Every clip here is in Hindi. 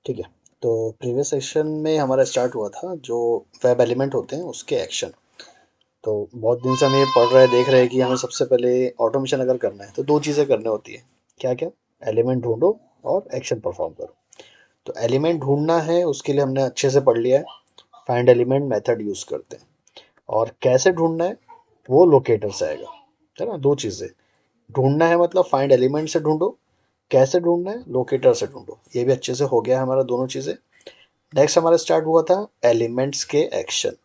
ठीक है। तो प्रीवियस सेशन में हमारा स्टार्ट हुआ था जो वेब एलिमेंट होते हैं उसके एक्शन। तो बहुत दिन से हम ये पढ़ रहे देख रहे हैं कि हमें सबसे पहले ऑटोमेशन अगर करना है तो दो चीज़ें करनी होती है। क्या क्या? एलिमेंट ढूंढो और एक्शन परफॉर्म करो। तो एलिमेंट ढूंढना है उसके लिए हमने अच्छे से पढ़ लिया है, फाइंड एलिमेंट मेथड यूज़ करते हैं। और कैसे ढूंढना है वो लोकेटर से आएगा, है ना। दो चीज़ें, ढूंढना है मतलब फाइंड एलिमेंट से ढूंढो, कैसे ढूंढना है लोकेटर से ढूंढो। ये भी अच्छे से हो गया है हमारा दोनों चीज़ें। नेक्स्ट हमारा स्टार्ट हुआ था एलिमेंट्स के एक्शन।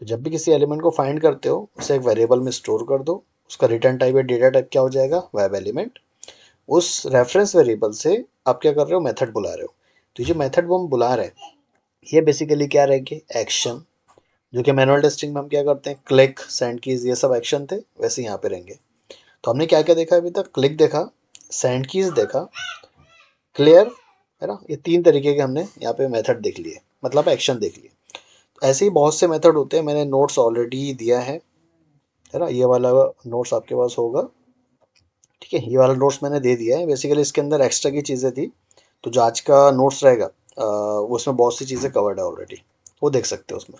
तो जब भी किसी एलिमेंट को फाइंड करते हो उसे एक वेरिएबल में स्टोर कर दो। उसका रिटर्न टाइप या डेटा टाइप क्या हो जाएगा? Web element. उस रेफरेंस वेरिएबल से आप क्या कर रहे हो? मेथड बुला रहे हो। तो ये जो मेथड वो हम बुला रहे हैं ये बेसिकली क्या रहेंगे? एक्शन। जो कि मैनुअल टेस्टिंग में हम क्या करते हैं, क्लिक, सेंड कीज, ये सब एक्शन थे, वैसे यहाँ पे रहेंगे। तो हमने क्या क्या देखा अभी तक? क्लिक देखा, सेंड कीज देखा, क्लियर, है ना। ये तीन तरीके के हमने यहाँ पे मेथड देख लिए, मतलब एक्शन देख लिए। ऐसे ही बहुत से मेथड होते हैं, मैंने नोट्स ऑलरेडी दिया है ना। ये वाला नोट्स आपके पास होगा, ठीक है। ये वाला नोट्स मैंने दे दिया है। बेसिकली इसके अंदर एक्स्ट्रा की चीज़ें थी, तो जो आज का नोट्स रहेगा वो उसमें बहुत सी चीज़ें कवर्ड है ऑलरेडी, वो देख सकते हो उसमें।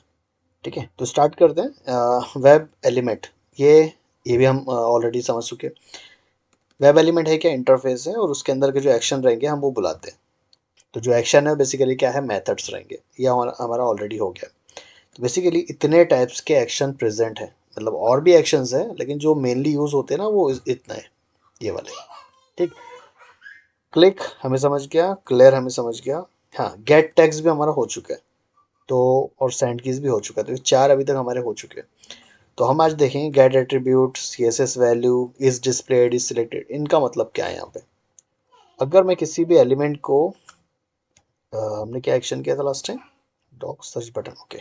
ठीक है, तो स्टार्ट करते हैं। वेब एलिमेंट, ये भी हम ऑलरेडी समझ चुके हैं। वेब एलिमेंट है क्या? इंटरफेस है, और उसके अंदर के जो एक्शन रहेंगे हम वो बुलाते हैं। तो जो एक्शन है बेसिकली क्या है? मेथड्स रहेंगे। ये हमारा ऑलरेडी हो गया। तो बेसिकली इतने टाइप्स के एक्शन प्रेजेंट है, मतलब और भी एक्शंस हैं लेकिन जो मेनली यूज होते हैं ना वो इतना है, ये वाले। ठीक। क्लिक हमें समझ गया, क्लियर हमें समझ गया। हाँ, गेट टैग्स भी हमारा हो चुका है, तो और सेंड कीज भी हो चुका है। तो ये चार अभी तक हमारे हो चुके हैं। तो हम आज देखेंगे get attribute, CSS value, is displayed, is selected, इनका मतलब क्या है यहाँ पे। अगर मैं किसी भी एलिमेंट को हमने क्या एक्शन किया था last time? Doc search button, okay.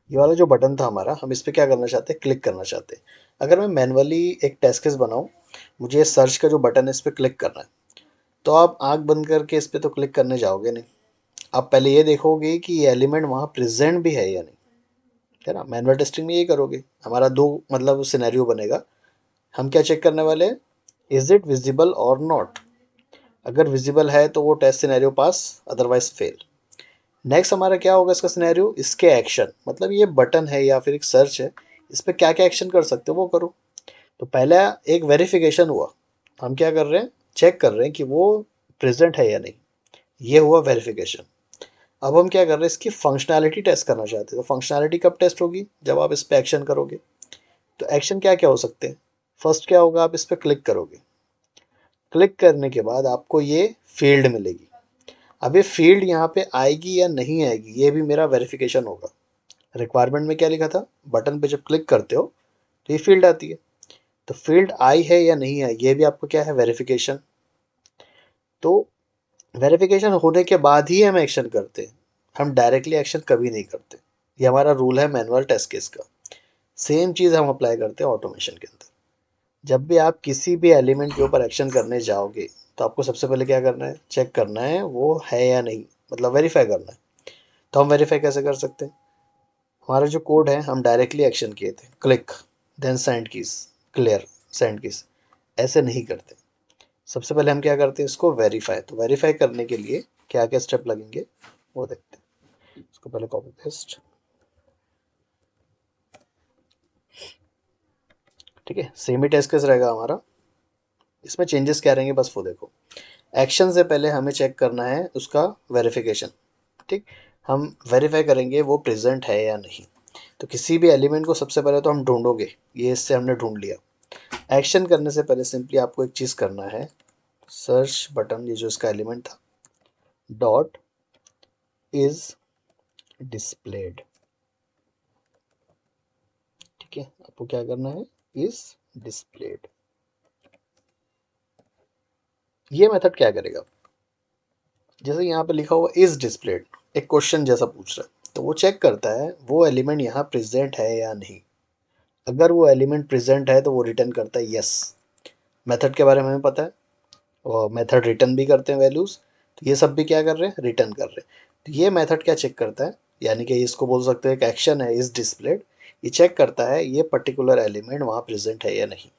ये वाला जो बटन था हमारा, हम इस पे क्या करना चाहते हैं? क्लिक करना चाहते हैं। अगर मैं मैनुअली एक टेस्ट केस बनाऊं, मुझे सर्च का जो बटन है इस पे क्लिक करना है, तो आप आंख बंद करके इस पे तो क्लिक करने जाओगे नहीं। आप पहले ये देखोगे कि ये एलिमेंट वहाँ प्रेजेंट भी है या नहीं, है ना। मैनुअल टेस्टिंग में यही करोगे। हमारा दो मतलब सिनेरियो बनेगा। हम क्या चेक करने वाले हैं? इज इट विजिबल और नॉट। अगर विजिबल है तो वो टेस्ट सिनेरियो पास, अदरवाइज फेल। नेक्स्ट हमारा क्या होगा इसका सिनेरियो? इसके एक्शन, मतलब ये बटन है या फिर एक सर्च है, इस पर क्या क्या एक्शन कर सकते हो वो करो। तो पहला एक वेरिफिकेशन हुआ, हम क्या कर रहे हैं? चेक कर रहे हैं कि वो प्रेजेंट है या नहीं। ये हुआ वेरिफिकेशन। अब हम क्या कर रहे हैं? इसकी फंक्शनैलिटी टेस्ट करना चाहते हैं। तो फंक्शनैलिटी कब टेस्ट होगी? जब आप इस पर एक्शन करोगे। तो एक्शन क्या क्या हो सकते हैं? फर्स्ट क्या होगा? आप इस पर क्लिक करोगे। क्लिक करने के बाद आपको ये फील्ड मिलेगी। अब ये फील्ड यहाँ पे आएगी या नहीं आएगी, ये भी मेरा वेरिफिकेशन होगा। रिक्वायरमेंट में क्या लिखा था? बटन पे जब क्लिक करते हो तो ये फील्ड आती है। तो फील्ड आई है या नहीं आई, ये भी आपको क्या है? वेरिफिकेशन। तो वेरिफिकेशन होने के बाद ही हम एक्शन करते हैं, हम डायरेक्टली एक्शन कभी नहीं करते। ये हमारा रूल है मैनुअल टेस्ट केस का। सेम चीज़ हम अप्लाई करते हैं ऑटोमेशन के अंदर। जब भी आप किसी भी एलिमेंट के ऊपर एक्शन करने जाओगे तो आपको सबसे पहले क्या करना है? चेक करना है वो है या नहीं, मतलब वेरीफाई करना है। तो हम वेरीफाई कैसे कर सकते हैं? हमारा जो कोड है, हम डायरेक्टली एक्शन किए थे, click then send keys, clear, send keys, ऐसे नहीं करते। सबसे पहले हम क्या करते हैं? इसको वेरीफाई। तो वेरीफाई करने के लिए क्या क्या स्टेप लगेंगे वो देखते हैं। इसको पहले कॉपी पेस्ट, ठीक है। सेम ही टेस्ट केस रहेगा हमारा। इसमें चेंजेस क्या रहेंगे बस वो देखो। एक्शन से पहले हमें चेक करना है उसका वेरिफिकेशन, ठीक। हम वेरीफाई करेंगे वो प्रेजेंट है या नहीं। तो किसी भी एलिमेंट को सबसे पहले तो हम ढूंढोगे, ये इससे हमने ढूंढ लिया। एक्शन करने से पहले सिंपली आपको एक चीज़ करना है, सर्च बटन, ये जो इसका एलिमेंट था, डॉट इज डिस्प्लेड, ठीक है। आपको क्या करना है? Is displayed. ये मेथड क्या करेगा? जैसे यहाँ पे लिखा हुआ इज डिस्प्लेड, एक क्वेश्चन जैसा पूछ रहा है, तो वो चेक करता है वो एलिमेंट यहाँ प्रेजेंट है या नहीं। अगर वो एलिमेंट प्रेजेंट है तो वो रिटर्न करता है यस। मेथड के बारे में हमें पता है, और मेथड रिटर्न भी करते हैं वैल्यूज़। तो ये सब भी क्या कर रहे हैं? रिटर्न कर रहे हैं। तो ये मेथड क्या चेक करता है? यानी कि इसको बोल सकते हैं एक एक्शन है इज डिस्प्लेड। ये चेक करता है ये पर्टिकुलर एलिमेंट वहाँ प्रेजेंट है या नहीं।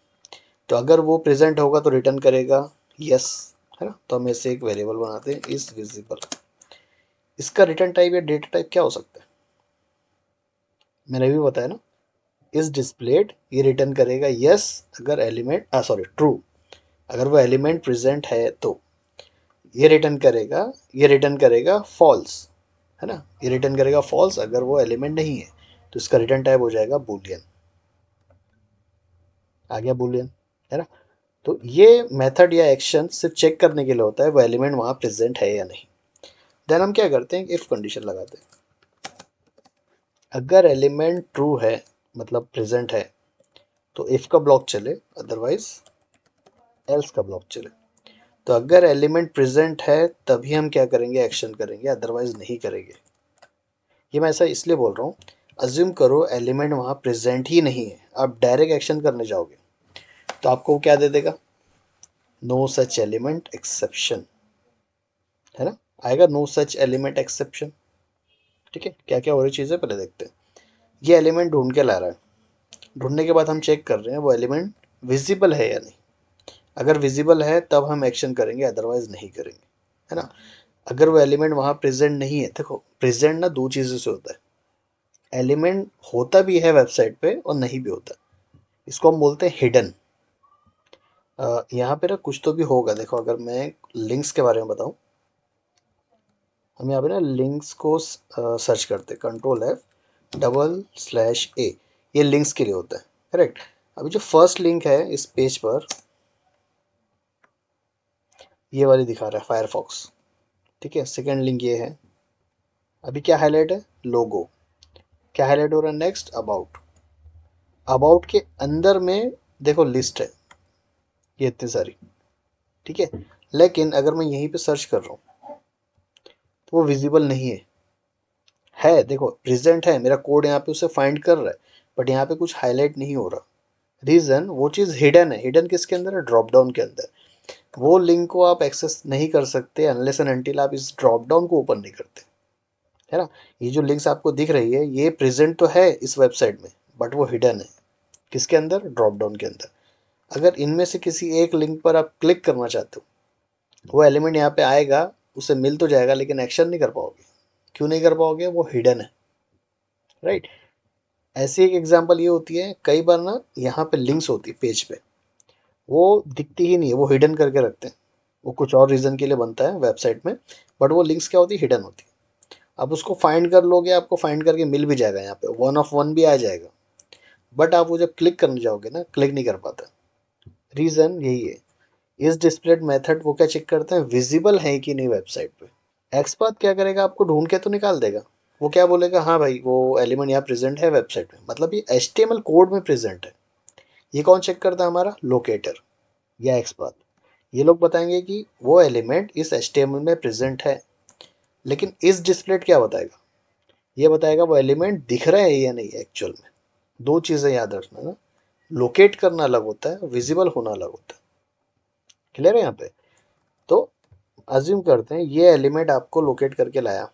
तो अगर वो प्रेजेंट होगा तो रिटर्न करेगा यस, है ना। तो हम ऐसे एक वेरिएबल बनाते हैं इज विजिबल। इसका रिटर्न टाइप या डेटा टाइप क्या हो सकता है, मैंने भी बताया ना। इज डिस्प्लेड ये रिटर्न करेगा यस अगर एलिमेंट सॉरी ट्रू, अगर वो एलिमेंट प्रेजेंट है तो। ये रिटर्न करेगा फॉल्स, है ना। ये रिटर्न करेगा फॉल्स अगर वो एलिमेंट नहीं है, तो इसका रिटर्न टाइप हो जाएगा बूलियन। आ गया बूलियन, है ना। तो ये मेथड या एक्शन सिर्फ चेक करने के लिए होता है वो एलिमेंट वहां प्रेजेंट है या नहीं। देन हम क्या करते हैं, इफ कंडीशन लगाते हैं। अगर एलिमेंट ट्रू है मतलब प्रेजेंट है तो इफ का ब्लॉक चले, अदरवाइज एल्स का ब्लॉक चले। तो अगर एलिमेंट प्रेजेंट है तभी हम क्या करेंगे, एक्शन करेंगे, अदरवाइज नहीं करेंगे। ये मैं ऐसा इसलिए बोल रहा हूँ, अज्यूम करो एलिमेंट वहाँ प्रेजेंट ही नहीं है, आप डायरेक्ट एक्शन करने जाओगे तो आपको वो क्या दे देगा, नो सच एलिमेंट एक्सेप्शन, है ना। आएगा नो सच एलिमेंट एक्सेप्शन। ठीक है, क्या क्या हो रही चीज़ें पहले देखते हैं। ये एलिमेंट ढूंढ के ला रहा है, ढूंढने के बाद हम चेक कर रहे हैं वो एलिमेंट विजिबल है या नहीं। अगर विजिबल है तब हम एक्शन करेंगे, अदरवाइज नहीं करेंगे, है ना। अगर वो एलिमेंट वहाँ प्रेजेंट नहीं है, देखो प्रेजेंट ना दो चीज़ों से होता है, एलिमेंट होता भी है वेबसाइट पे और नहीं भी होता, इसको हम बोलते हैं हिडन। यहाँ पे ना कुछ तो भी होगा, देखो अगर मैं लिंक्स के बारे में बताऊँ, हम यहाँ पे ना लिंक्स को सर्च करते हैं, Ctrl+F/A, ये लिंक्स के लिए होता है, करेक्ट। अभी जो फर्स्ट लिंक है इस पेज पर, ये वाली दिखा रहा है फायरफॉक्स, ठीक है। सेकेंड लिंक ये है, अभी क्या हाईलाइट है, लोगो। क्या हाईलाइट हो रहा है नेक्स्ट, अबाउट। अबाउट के अंदर में देखो लिस्ट है ये इतनी सारी, ठीक है। लेकिन अगर मैं यहीं पे सर्च कर रहा हूँ तो वो विजिबल नहीं है देखो प्रेजेंट है, मेरा कोड यहाँ पे उसे फाइंड कर रहा है, बट यहाँ पे कुछ हाईलाइट नहीं हो रहा। रीजन, वो चीज़ हिडन है। हिडन किसके अंदर है, ड्रॉप डाउन के अंदर। वो लिंक को आप एक्सेस नहीं कर सकते अनलेस एंड अनटिल आप इस ड्रॉप डाउन को ओपन नहीं करते, है ना। ये जो लिंक्स आपको दिख रही है ये प्रेजेंट तो है इस वेबसाइट में, बट वो हिडन है किसके अंदर, ड्रॉप डाउन के अंदर। अगर इनमें से किसी एक लिंक पर आप क्लिक करना चाहते हो, वो एलिमेंट यहाँ पे आएगा, उसे मिल तो जाएगा लेकिन एक्शन नहीं कर पाओगे। क्यों नहीं कर पाओगे, वो हिडन है, राइट। ऐसी एक एग्जांपल ये होती है, कई बार ना यहाँ पे लिंक्स होती है पेज पे, वो दिखती ही नहीं है, वो हिडन करके रखते हैं। वो कुछ और रीज़न के लिए बनता है वेबसाइट में, बट वो लिंक्स क्या होती है, हिडन होती है। आप उसको फाइंड कर लोगे, आपको फाइंड करके मिल भी जाएगा, यहाँ पे वन ऑफ वन भी आ जाएगा, बट आप वो जब क्लिक करने जाओगे ना, क्लिक नहीं कर पाता। रीज़न यही है। इस डिस्प्लेड मेथड वो क्या चेक करते हैं, विजिबल है कि नहीं वेबसाइट पे। एक्सपर्ट क्या करेगा, आपको ढूंढ के तो निकाल देगा। वो क्या बोलेगा, हाँ भाई वो एलिमेंट यहाँ प्रेजेंट है वेबसाइट में, मतलब ये HTML कोड में प्रेजेंट है। ये कौन चेक करता है, हमारा लोकेटर या एक्सपर्ट। ये लोग बताएंगे कि वो एलिमेंट इस HTML में प्रेजेंट है। लेकिन इस डिस्प्लेट क्या बताएगा, ये बताएगा वो एलिमेंट दिख रहा है या नहीं एक्चुअल में। दो चीज़ें याद रखना ना, लोकेट करना अलग होता है, विजिबल होना अलग होता है। क्लियर है यहाँ पे। तो अज्यूम करते हैं ये एलिमेंट आपको लोकेट करके लाया,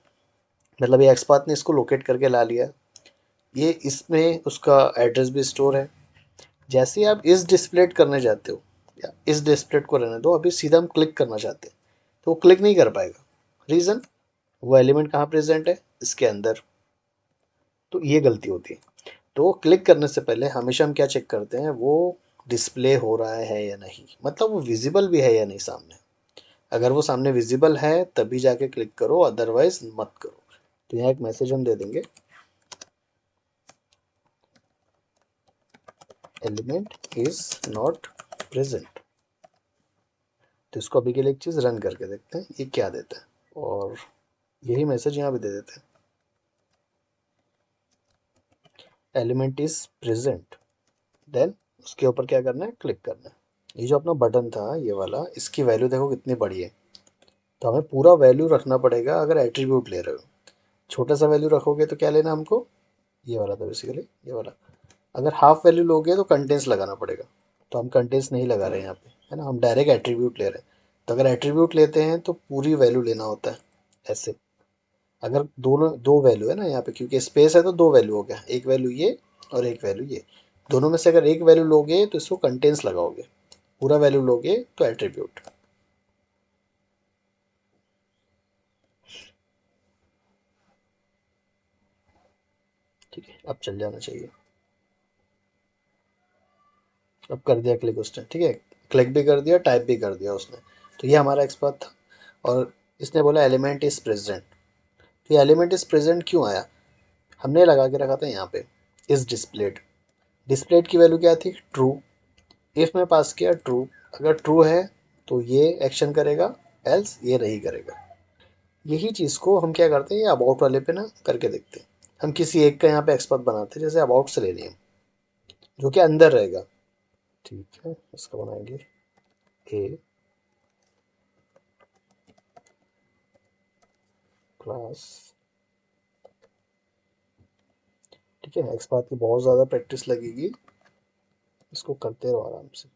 मतलब ये एक्सपर्ट ने इसको लोकेट करके ला लिया, ये इसमें उसका एड्रेस भी स्टोर है। जैसे ही आप इस डिस्प्लेट करने जाते हो, या इस डिस्प्लेट को रहने दो, अभी सीधा हम क्लिक करना चाहते हैं तो वो क्लिक नहीं कर पाएगा। रीज़न, वो एलिमेंट कहाँ प्रेजेंट है, इसके अंदर। तो ये गलती होती है। तो क्लिक करने से पहले हमेशा हम क्या चेक करते हैं, वो डिस्प्ले हो रहा है या नहीं, मतलब वो विजिबल भी है या नहीं सामने। अगर वो सामने विजिबल है तभी जाके क्लिक करो, अदरवाइज मत करो। तो यहाँ एक मैसेज हम दे देंगे, एलिमेंट इज नॉट प्रेजेंट। तो इसको अभी के लिए एक चीज़ रन करके देखते हैं ये क्या देता है, और यही मैसेज यहाँ पे दे देते हैं, एलिमेंट इज प्रेजेंट। देन उसके ऊपर क्या करना है, क्लिक करना है। ये जो अपना बटन था ये वाला, इसकी वैल्यू देखो कितनी बड़ी है। तो हमें पूरा वैल्यू रखना पड़ेगा अगर एट्रीब्यूट ले रहे हो। छोटा सा वैल्यू रखोगे तो क्या लेना हमको, ये वाला था बेसिकली, ये वाला। अगर हाफ वैल्यू लोगे तो कंटेंट्स लगाना पड़ेगा, तो हम कंटेंट्स नहीं लगा रहे हैं यहाँ पे, है ना, हम डायरेक्ट एट्रीब्यूट ले रहे हैं। तो अगर एट्रीब्यूट लेते हैं तो पूरी वैल्यू लेना होता है ऐसे। अगर दोनों दो वैल्यू है ना यहाँ पे, क्योंकि स्पेस है तो दो वैल्यू हो गया, एक वैल्यू ये और एक वैल्यू ये। दोनों में से अगर एक वैल्यू लोगे तो इसको कंटेंट्स लगाओगे, पूरा वैल्यू लोगे तो एट्रीब्यूट। ठीक है, अब चल जाना चाहिए। अब कर दिया क्लिक उसने, ठीक है, क्लिक भी कर दिया, टाइप भी कर दिया उसने। तो ये हमारा एक्सपाथ था। और इसने बोला एलिमेंट इज प्रेजेंट। तो ये एलिमेंट इज प्रेजेंट क्यों आया? हमने लगा के रखा था यहाँ पे इज डिस्प्लेड। डिस्प्लेड की वैल्यू क्या थी? ट्रू। इफ में पास किया ट्रू, अगर ट्रू है तो ये एक्शन करेगा, एल्स ये नहीं करेगा। यही चीज़ को हम क्या करते हैं, ये अबाउट वाले पे ना करके देखते हैं। हम किसी एक का यहाँ पे एक्सपर्ट बनाते हैं, जैसे अबाउट से ले लें, जो कि अंदर रहेगा। ठीक है, इसका बनाएंगे ए क्लास। ठीक है, एक्सपाथ की बहुत ज़्यादा प्रैक्टिस लगेगी, इसको करते रहो आराम से।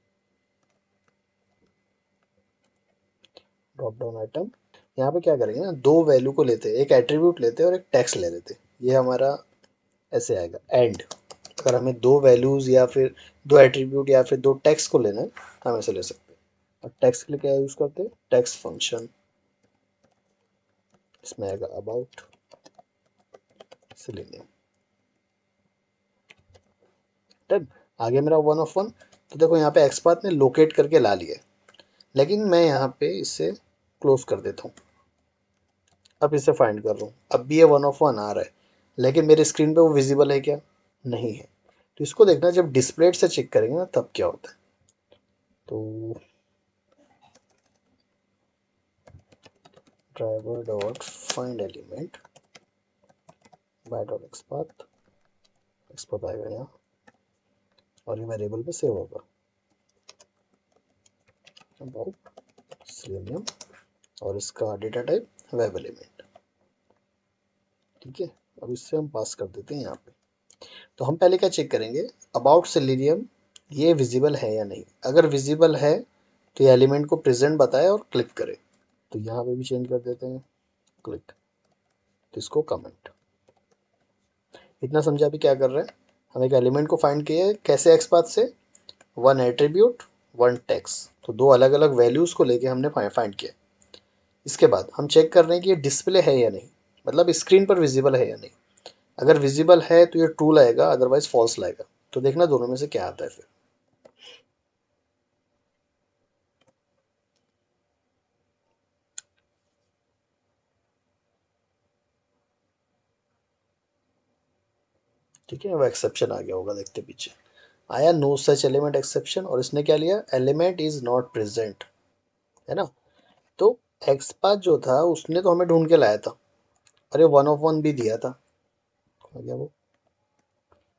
ड्रॉप डाउन आइटम, यहाँ पे क्या करेंगे ना, दो वैल्यू को लेते हैं, एक एट्रीब्यूट लेते हैं और एक टेक्स्ट ले लेते हैं। ये हमारा ऐसे आएगा एंड। अगर हमें दो वैल्यूज़ या फिर दो एट्रीब्यूट या फिर दो टेक्स्ट को लेना है, हम ऐसे ले सकते हैं। और टेक्स्ट के लिए क्या यूज़ करते हैं? Text function. इसमें आएगा अबाउट सिलेनियम। डन। आगे मेरा 1 of 1। तो देखो यहाँ पे एक्सपाथ ने लोकेट करके ला लिया, लेकिन मैं यहाँ पे इसे क्लोज कर देता हूँ। अब इसे फाइंड कर रहा हूँ, अब भी ये 1 of 1 आ रहा है, लेकिन मेरे स्क्रीन पे वो विजिबल है क्या? नहीं है। तो इसको देखना, जब डिस्प्ले से चेक करेंगे ना तब क्या होता है। तो driver dot find element by dot XPath, XPath आएगा यहाँ और ये वेरिएबल पे सेव होगा अबाउट सिलेनियम, और इसका डेटा टाइप वेब एलिमेंट। ठीक है, अब इससे हम पास कर देते हैं यहाँ पे। तो हम पहले क्या चेक करेंगे, अबाउट सिलेनियम ये विजिबल है या नहीं। अगर विजिबल है तो ये एलिमेंट को प्रेजेंट बताए और क्लिक करे। तो यहाँ पे भी चेंज कर देते हैं क्लिक, तो इसको कमेंट। इतना समझा अभी क्या कर रहे हैं, हम एक एलिमेंट को फाइंड किए हैं, कैसे एक्सपाथ से, वन एट्रीब्यूट वन टेक्स्ट, तो दो अलग अलग वैल्यूज़ को लेके हमने फाइंड किया। इसके बाद हम चेक कर रहे हैं कि ये डिस्प्ले है या नहीं, मतलब स्क्रीन पर विजिबल है या नहीं। अगर विजिबल है तो ये ट्रू लाएगा, अदरवाइज फॉल्स लाएगा। तो देखना दोनों में से क्या आता है फिर। ठीक है, वो एक्सेप्शन आ गया होगा, देखते पीछे आया नो सच एलिमेंट एक्सेप्शन, और इसने क्या लिया, एलिमेंट इज नॉट प्रेजेंट, है ना। तो एक्सपाथ जो था उसने तो हमें ढूंढ के लाया था, अरे 1 of 1 भी दिया था, हो गया वो,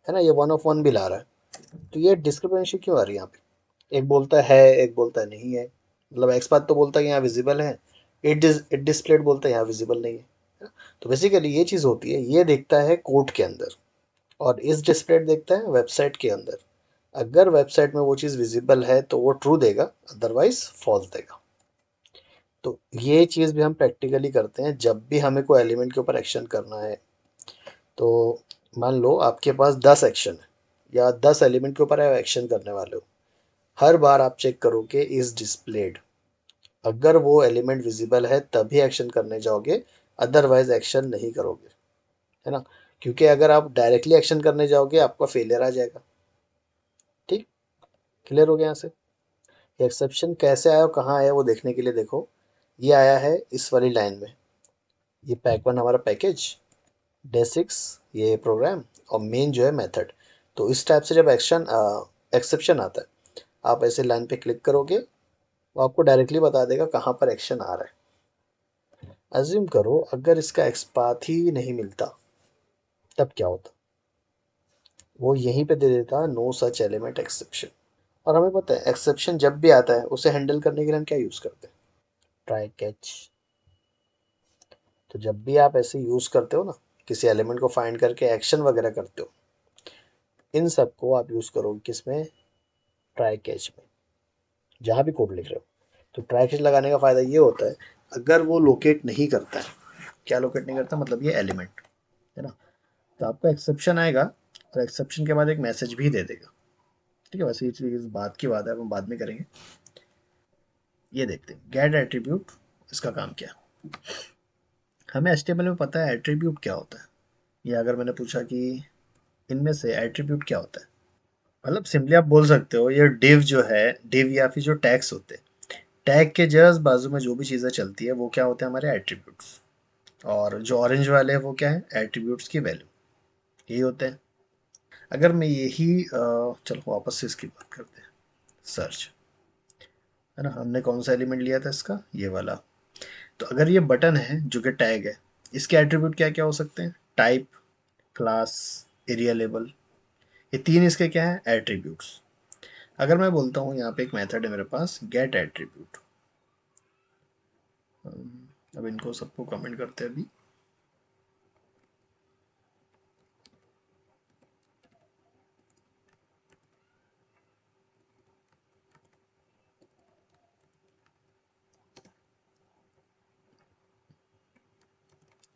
है ना, ये 1 of 1 भी ला रहा है। तो ये डिस्क्रिपेंसी क्यों आ रही है यहाँ पे, एक बोलता है एक बोलता है नहीं है। मतलब एक्सपाथ तो बोलता है कि यहाँ विजिबल है, इट डिस्प्लेड बोलता है यहाँ विजिबल नहीं है। तो बेसिकली ये चीज़ होती है, ये देखता है कोड के अंदर, और इस डिस्प्लेड देखता है वेबसाइट के अंदर। अगर वेबसाइट में वो चीज़ विजिबल है तो वो ट्रू देगा, अदरवाइज फॉल्स देगा। तो ये चीज़ भी हम प्रैक्टिकली करते हैं जब भी हमें कोई एलिमेंट के ऊपर एक्शन करना है। तो मान लो आपके पास 10 एक्शन है, या 10 एलिमेंट के ऊपर आप एक्शन करने वाले हो, हर बार आप चेक करोगे इज डिस्प्लेड। अगर वो एलिमेंट विजिबल है तभी एक्शन करने जाओगे, अदरवाइज एक्शन नहीं करोगे, है ना। क्योंकि अगर आप डायरेक्टली एक्शन करने जाओगे आपका फेलियर आ जाएगा। ठीक, क्लियर हो गया यहाँ से। एक्सेप्शन कैसे आया और कहाँ आया वो देखने के लिए देखो, ये आया है इस वाली लाइन में, ये पैक 1 हमारा पैकेज, डे 6 ये प्रोग्राम, और मेन जो है मेथड। तो इस टाइप से जब एक्सेप्शन आता है, आप ऐसे लाइन पे क्लिक करोगे, वो आपको डायरेक्टली बता देगा कहाँ पर एक्शन आ रहा है। अज्यूम करो अगर इसका एक्सपाथ ही नहीं मिलता, तब क्या होता, वो यहीं पे दे देता नो सच एलिमेंट एक्सेप्शन। और हमें पता है एक्सेप्शन जब भी आता है उसे हैंडल करने के लिए हम क्या यूज़ करते हैं, ट्राई कैच। तो जब भी आप ऐसे यूज़ करते हो ना, किसी एलिमेंट को फाइंड करके एक्शन वगैरह करते हो, इन सब को आप यूज़ करोगे किसमें, ट्राई कैच में, जहाँ भी कोड लिख रहे हो। तो ट्राई कैच लगाने का फ़ायदा ये होता है, अगर वो लोकेट नहीं करता है, क्या लोकेट नहीं करता मतलब ये एलिमेंट, है ना, तो आपको एक्सेप्शन आएगा, और एक्सेप्शन के बाद एक मैसेज भी दे देगा। ठीक है, वैसे ये चीज़ बात की बात है, हम बाद में करेंगे। ये देखते हैं गेट एट्रीब्यूट, इसका काम क्या है। हमें एचटीएमएल में पता है एट्रीब्यूट क्या होता है। ये अगर मैंने पूछा कि इनमें से एट्रीब्यूट क्या होता है? मतलब सिंपली आप बोल सकते हो ये डिव जो है, डिव या फिर जो टैग्स होते हैं, टैग के जस्ट बाजू में जो भी चीज़ें चलती है वो क्या होते हैं? हमारे एट्रीब्यूट्स। और जो ऑरेंज वाले हैं वो क्या है? एट्रीब्यूट्स की वैल्यू, यही होते हैं। अगर मैं यही चलो वापस से इसकी बात करते हैं। सर्च, है ना, हमने कौन सा एलिमेंट लिया था इसका? ये वाला। तो अगर ये बटन है जो कि टैग है, इसके एट्रीब्यूट क्या क्या हो सकते हैं? टाइप, क्लास, एरिया लेबल, ये तीन इसके क्या है? एट्रीब्यूट्स। अगर मैं बोलता हूँ यहाँ पे एक मेथड है मेरे पास, गेट एट्रीब्यूट। अब इनको सबको कमेंट करते हैं अभी।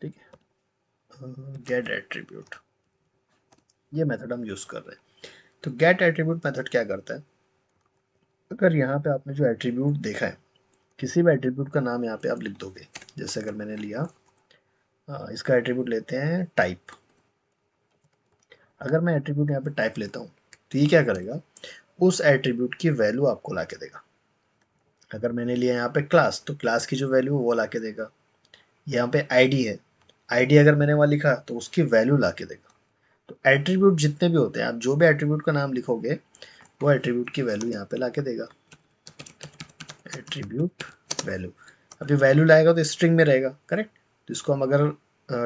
ठीक है, गेट एट्रीब्यूट, ये मेथड हम यूज कर रहे हैं। तो गेट एट्रीब्यूट मेथड क्या करता है? अगर यहाँ पे आपने जो एट्रीब्यूट देखा है, किसी भी एट्रीब्यूट का नाम यहाँ पे आप लिख दोगे। जैसे अगर मैंने लिया इसका एट्रीब्यूट लेते हैं टाइप। अगर मैं एट्रीब्यूट यहाँ पे टाइप लेता हूँ तो ये क्या करेगा? उस एट्रीब्यूट की वैल्यू आपको ला के देगा। अगर मैंने लिया यहाँ पे क्लास, तो क्लास की जो वैल्यू वो ला के देगा। यहाँ पे आईडी है, आईडी अगर मैंने वहाँ लिखा तो उसकी वैल्यू ला के देगा। तो एट्रीब्यूट जितने भी होते हैं, आप जो भी एट्रीब्यूट का नाम लिखोगे वो एट्रीब्यूट की वैल्यू यहाँ पे ला के देगा। एट्रीब्यूट वैल्यू, अभी वैल्यू लाएगा तो स्ट्रिंग में रहेगा, करेक्ट? तो इसको हम अगर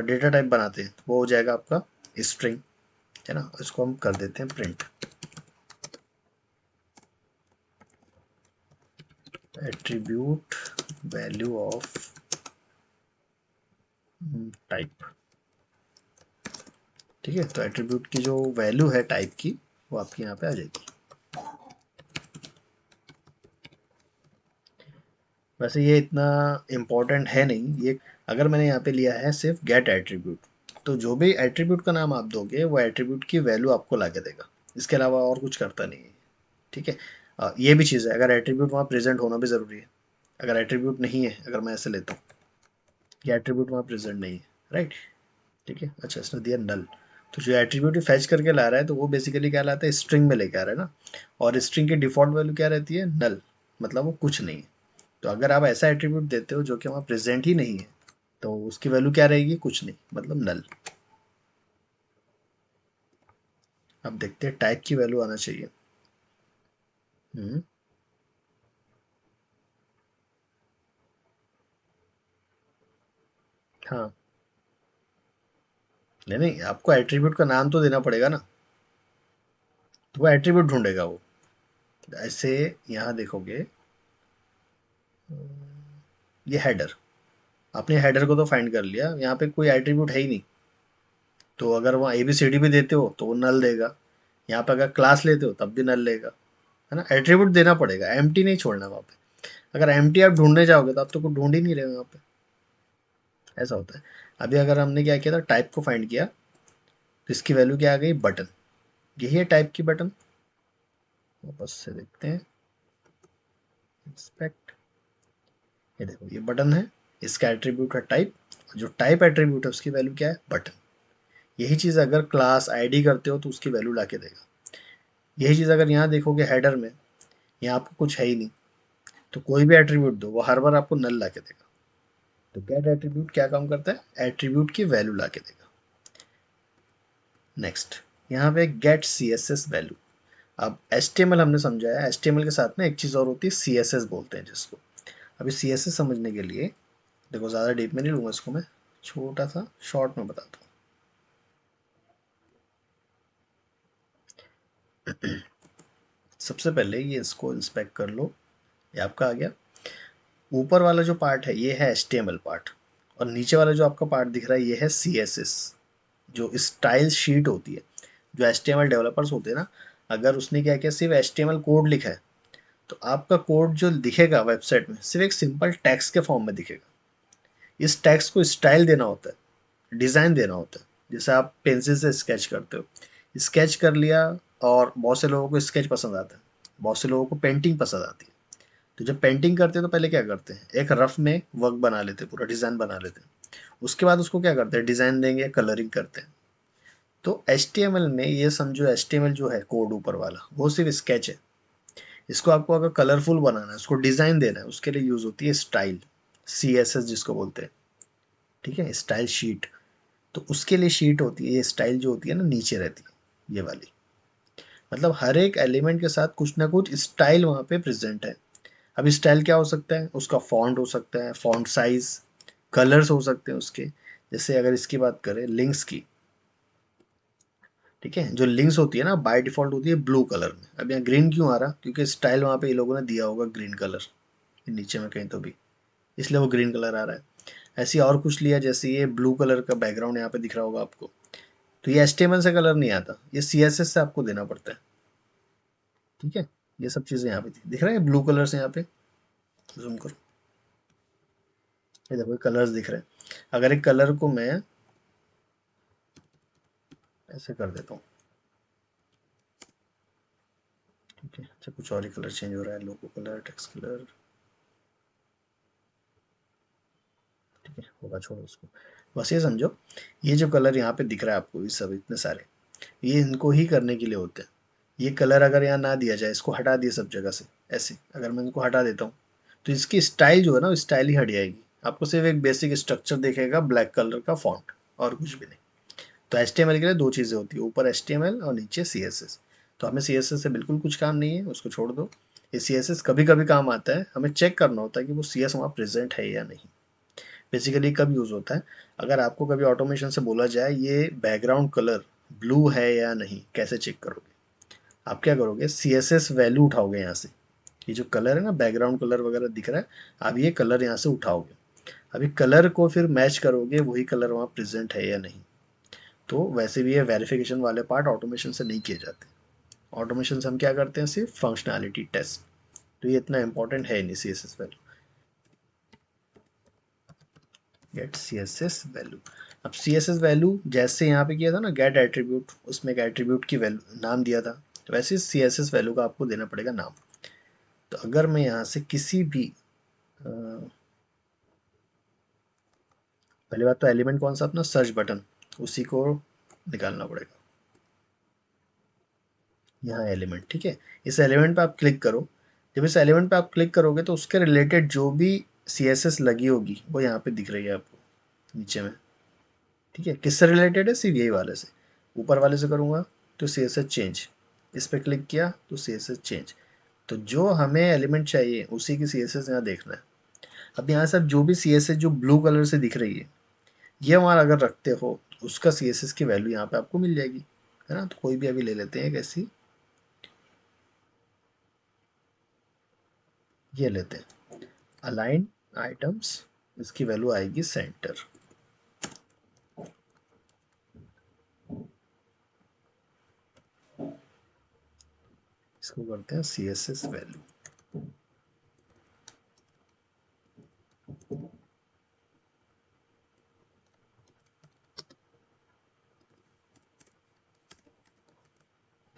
डेटा टाइप बनाते हैं तो वो हो जाएगा आपका स्ट्रिंग, है ना। इसको हम कर देते हैं print, attribute value of type. ठीक है, तो एट्रीब्यूट की जो वैल्यू है टाइप की वो आपकी यहाँ पे आ जाएगी। वैसे ये इतना इम्पोर्टेंट है नहीं ये। अगर मैंने यहाँ पे लिया है सिर्फ गेट एट्रीब्यूट, तो जो भी एट्रीब्यूट का नाम आप दोगे वो एट्रीब्यूट की वैल्यू आपको ला के देगा, इसके अलावा और कुछ करता नहीं है। ठीक है, ये भी चीज़ है, अगर एट्रीब्यूट वहाँ प्रेजेंट होना भी ज़रूरी है। अगर एट्रीब्यूट नहीं है, अगर मैं ऐसे लेता हूँ, ये एट्रीब्यूट वहाँ प्रेजेंट नहीं है, राइट? ठीक है, अच्छा इसने दिया नल। तो जो एट्रीब्यूट फैच करके ला रहा है तो वो बेसिकली क्या लाता है? स्ट्रिंग में लेके आ रहा है ना। और स्ट्रिंग की डिफ़ॉल्ट वैल्यू क्या रहती है? नल, मतलब वो कुछ नहीं है। तो अगर आप ऐसा एट्रीब्यूट देते हो जो कि वहाँ प्रेजेंट ही नहीं है, तो उसकी वैल्यू क्या रहेगी? कुछ नहीं, मतलब नल। अब देखते हैं टाइप की वैल्यू आना चाहिए। हम्म, हाँ, नहीं नहीं, आपको एट्रीब्यूट का नाम तो देना पड़ेगा ना, तो वो एट्रीब्यूट ढूंढेगा वो। ऐसे यहाँ देखोगे, ये हेडर, आपने हेडर को तो फाइंड कर लिया, यहाँ पे कोई एट्रीब्यूट है ही नहीं। तो अगर वहाँ ए बी सी डी भी देते हो तो वो नल देगा। यहाँ पे अगर क्लास लेते हो तब भी नल लेगा, है ना। एट्रीब्यूट देना पड़ेगा, एम्प्टी नहीं छोड़ना वहाँ पे। अगर एम्प्टी आप ढूंढने जाओगे तो आप तो कुछ ढूंढ ही नहीं रहे हो वहाँ पे, ऐसा होता है। अभी अगर हमने क्या किया था, टाइप को फाइंड किया, तो इसकी वैल्यू क्या आ गई? बटन। यही है टाइप की बटन। वापस से देखते हैं, इंस्पेक्ट, ये देखो ये बटन है, इसका एट्रीब्यूट है टाइप। जो टाइप एट्रीब्यूट है उसकी वैल्यू क्या है? बटन। यही चीज़ अगर क्लास आईडी करते हो तो उसकी वैल्यू ला के देगा। यही चीज़ अगर यहाँ देखोगे हेडर में, यहाँ आपको कुछ है ही नहीं, तो कोई भी एट्रीब्यूट दो वो हर बार आपको नल ला के देगा। तो गेट एट्रीब्यूट क्या काम करता है? एट्रीब्यूट की वैल्यू ला के देगा। नेक्स्ट, यहाँ पे get C S S value. अब एच टी एम एल हमने समझा है, एच टी एम एल के साथ में एक चीज़ और होती है, सी एस एस बोलते हैं जिसको। अभी सी एस एस समझने के लिए देखो, ज़्यादा डीप में नहीं लूँगा इसको, मैं छोटा सा शॉर्ट में बताता हूँ। सबसे पहले ये इसको इंस्पेक्ट कर लो, ये आपका आ गया। ऊपर वाला जो पार्ट है ये है H T M L part, और नीचे वाला जो आपका पार्ट दिख रहा है ये है सी एस एस, जो स्टाइल शीट होती है। जो H T M L developers होते हैं ना, अगर उसने क्या किया, सिर्फ H T M L code लिखा है, तो आपका कोड जो दिखेगा वेबसाइट में सिर्फ एक सिंपल टेक्स्ट के फॉर्म में दिखेगा। इस टेक्स्ट को स्टाइल देना होता है, डिज़ाइन देना होता है। जैसे आप पेंसिल से स्केच करते हो, स्केच कर लिया, और बहुत से लोगों को स्केच पसंद आता है, बहुत से लोगों को पेंटिंग पसंद आती है। तो जब पेंटिंग करते हैं तो पहले क्या करते हैं? एक रफ में वर्क बना लेते हैं, पूरा डिज़ाइन बना लेते हैं। उसके बाद उसको क्या करते हैं? डिज़ाइन देंगे, कलरिंग करते हैं। तो HTML में ये समझो, HTML जो है कोड ऊपर वाला वो सिर्फ स्केच है। इसको आपको अगर कलरफुल बनाना है, उसको डिजाइन देना है, उसके लिए यूज होती है स्टाइल, CSS जिसको बोलते हैं। ठीक है, स्टाइल शीट। तो उसके लिए शीट होती है, ये स्टाइल जो होती है ना नीचे रहती है ये वाली। मतलब हर एक एलिमेंट के साथ कुछ ना कुछ स्टाइल वहाँ पे प्रेजेंट है। अब स्टाइल क्या हो सकता है, उसका फॉन्ट हो सकता है, फॉन्ट साइज, कलर्स हो सकते हैं उसके। जैसे अगर इसकी बात करें लिंक्स की, ठीक है, जो लिंक्स होती है ना बाय डिफॉल्ट होती है ब्लू कलर में। अब यहाँ ग्रीन क्यों आ रहा, क्योंकि स्टाइल वहाँ पे ये लोगों ने दिया होगा ग्रीन कलर नीचे में कहीं तो भी, इसलिए वो ग्रीन कलर आ रहा है। ऐसे ही और कुछ लिया, जैसे ये ब्लू कलर का बैकग्राउंड यहाँ पे दिख रहा होगा आपको, तो ये HTML से कलर नहीं आता, ये CSS से आपको देना पड़ता है। ठीक है, ये सब चीज़ें यहाँ पे दिख रहा है ब्लू कलर से, यहाँ पे जूम करो, ये देखो कलर्स दिख रहे हैं। अगर एक कलर को मैं ऐसे कर देता हूँ, ठीक है, अच्छा कुछ और ही कलर चेंज हो रहा है, लोगो कलर, टेक्स्ट कलर, ठीक है होगा, छोड़ो उसको। बस ये समझो, ये जो कलर यहाँ पे दिख रहा है आपको, ये सब इतने सारे, ये इनको ही करने के लिए होते हैं। ये कलर अगर यहाँ ना दिया जाए, इसको हटा दिए सब जगह से, ऐसे अगर मैं इनको हटा देता हूँ, तो इसकी स्टाइल जो है ना, स्टाइल ही हट जाएगी। आपको सिर्फ एक बेसिक स्ट्रक्चर दिखेगा, ब्लैक कलर का फॉन्ट, और कुछ भी नहीं। तो HTML के लिए दो चीज़ें होती है, ऊपर HTML और नीचे CSS। तो हमें CSS से बिल्कुल कुछ काम नहीं है, उसको छोड़ दो। ये CSS कभी कभी काम आता है, हमें चेक करना होता है कि वो CS वहाँ प्रेजेंट है या नहीं। बेसिकली कब यूज़ होता है, अगर आपको कभी ऑटोमेशन से बोला जाए ये बैकग्राउंड कलर ब्लू है या नहीं, कैसे चेक करोगे? आप क्या करोगे, CSS वैल्यू उठाओगे यहाँ से। ये जो कलर है ना, बैकग्राउंड कलर वगैरह दिख रहा है, आप ये कलर यहाँ से उठाओगे। अभी कलर को फिर मैच करोगे, वही कलर वहाँ प्रेजेंट है या नहीं। तो वैसे भी ये वेरिफिकेशन वाले पार्ट ऑटोमेशन से नहीं किए जाते। ऑटोमेशन से हम क्या करते हैं, सिर्फ फंक्शनैलिटी टेस्ट। तो ये इतना इंपॉर्टेंट है नहीं CSS value. Get CSS value. अब CSS वैल्यू जैसे यहाँ पे किया था ना गेट एट्रीब्यूट, उसमें एक एट्रीब्यूट की वैल्यू नाम दिया था, तो वैसे CSS वैल्यू का आपको देना पड़ेगा नाम। तो अगर मैं यहाँ से किसी भी पहली बात तो एलिमेंट कौन सा, अपना सर्च बटन, उसी को निकालना पड़ेगा। यहाँ एलिमेंट, ठीक है, इस एलिमेंट पे आप क्लिक करो। जब इस एलिमेंट पे आप क्लिक करोगे तो उसके रिलेटेड जो भी CSS लगी होगी वो यहाँ पे दिख रही है आपको नीचे में। ठीक है, किससे रिलेटेड है, सिर्फ यही वाले से। ऊपर वाले से करूँगा तो CSS चेंज, इस पर क्लिक किया तो CSS चेंज। तो जो हमें एलिमेंट चाहिए उसी की CSS यहाँ देखना है। अब यहाँ से जो भी CSS जो ब्लू कलर से दिख रही है, ये वहाँ अगर रखते हो, उसका CSS की वैल्यू यहाँ पे आपको मिल जाएगी, है ना। तो कोई भी अभी ले लेते हैं कैसी, ये लेते हैं अलाइन आइटम्स, इसकी वैल्यू आएगी सेंटर। इसको करते हैं CSS वैल्यू।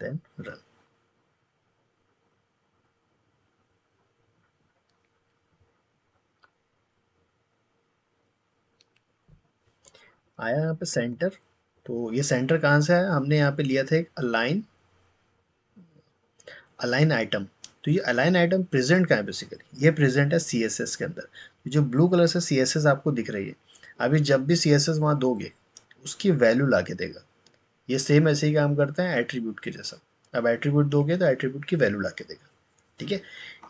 Then run. आया यहाँ पे सेंटर। तो ये सेंटर कहाँ से आया, हमने यहाँ पे लिया था एक अलाइन, अलाइन आइटम। तो ये अलाइन आइटम प्रेजेंट कहाँ है, बेसिकली ये प्रेजेंट है CSS के अंदर। जो ब्लू कलर से CSS आपको दिख रही है, अभी जब भी CSS वहाँ दोगे उसकी वैल्यू ला के देगा। ये सेम ऐसे ही काम करता है एट्रीब्यूट के जैसा। अब एट्रीब्यूट दोगे तो एट्रीब्यूट की वैल्यू ला के देगा। ठीक है,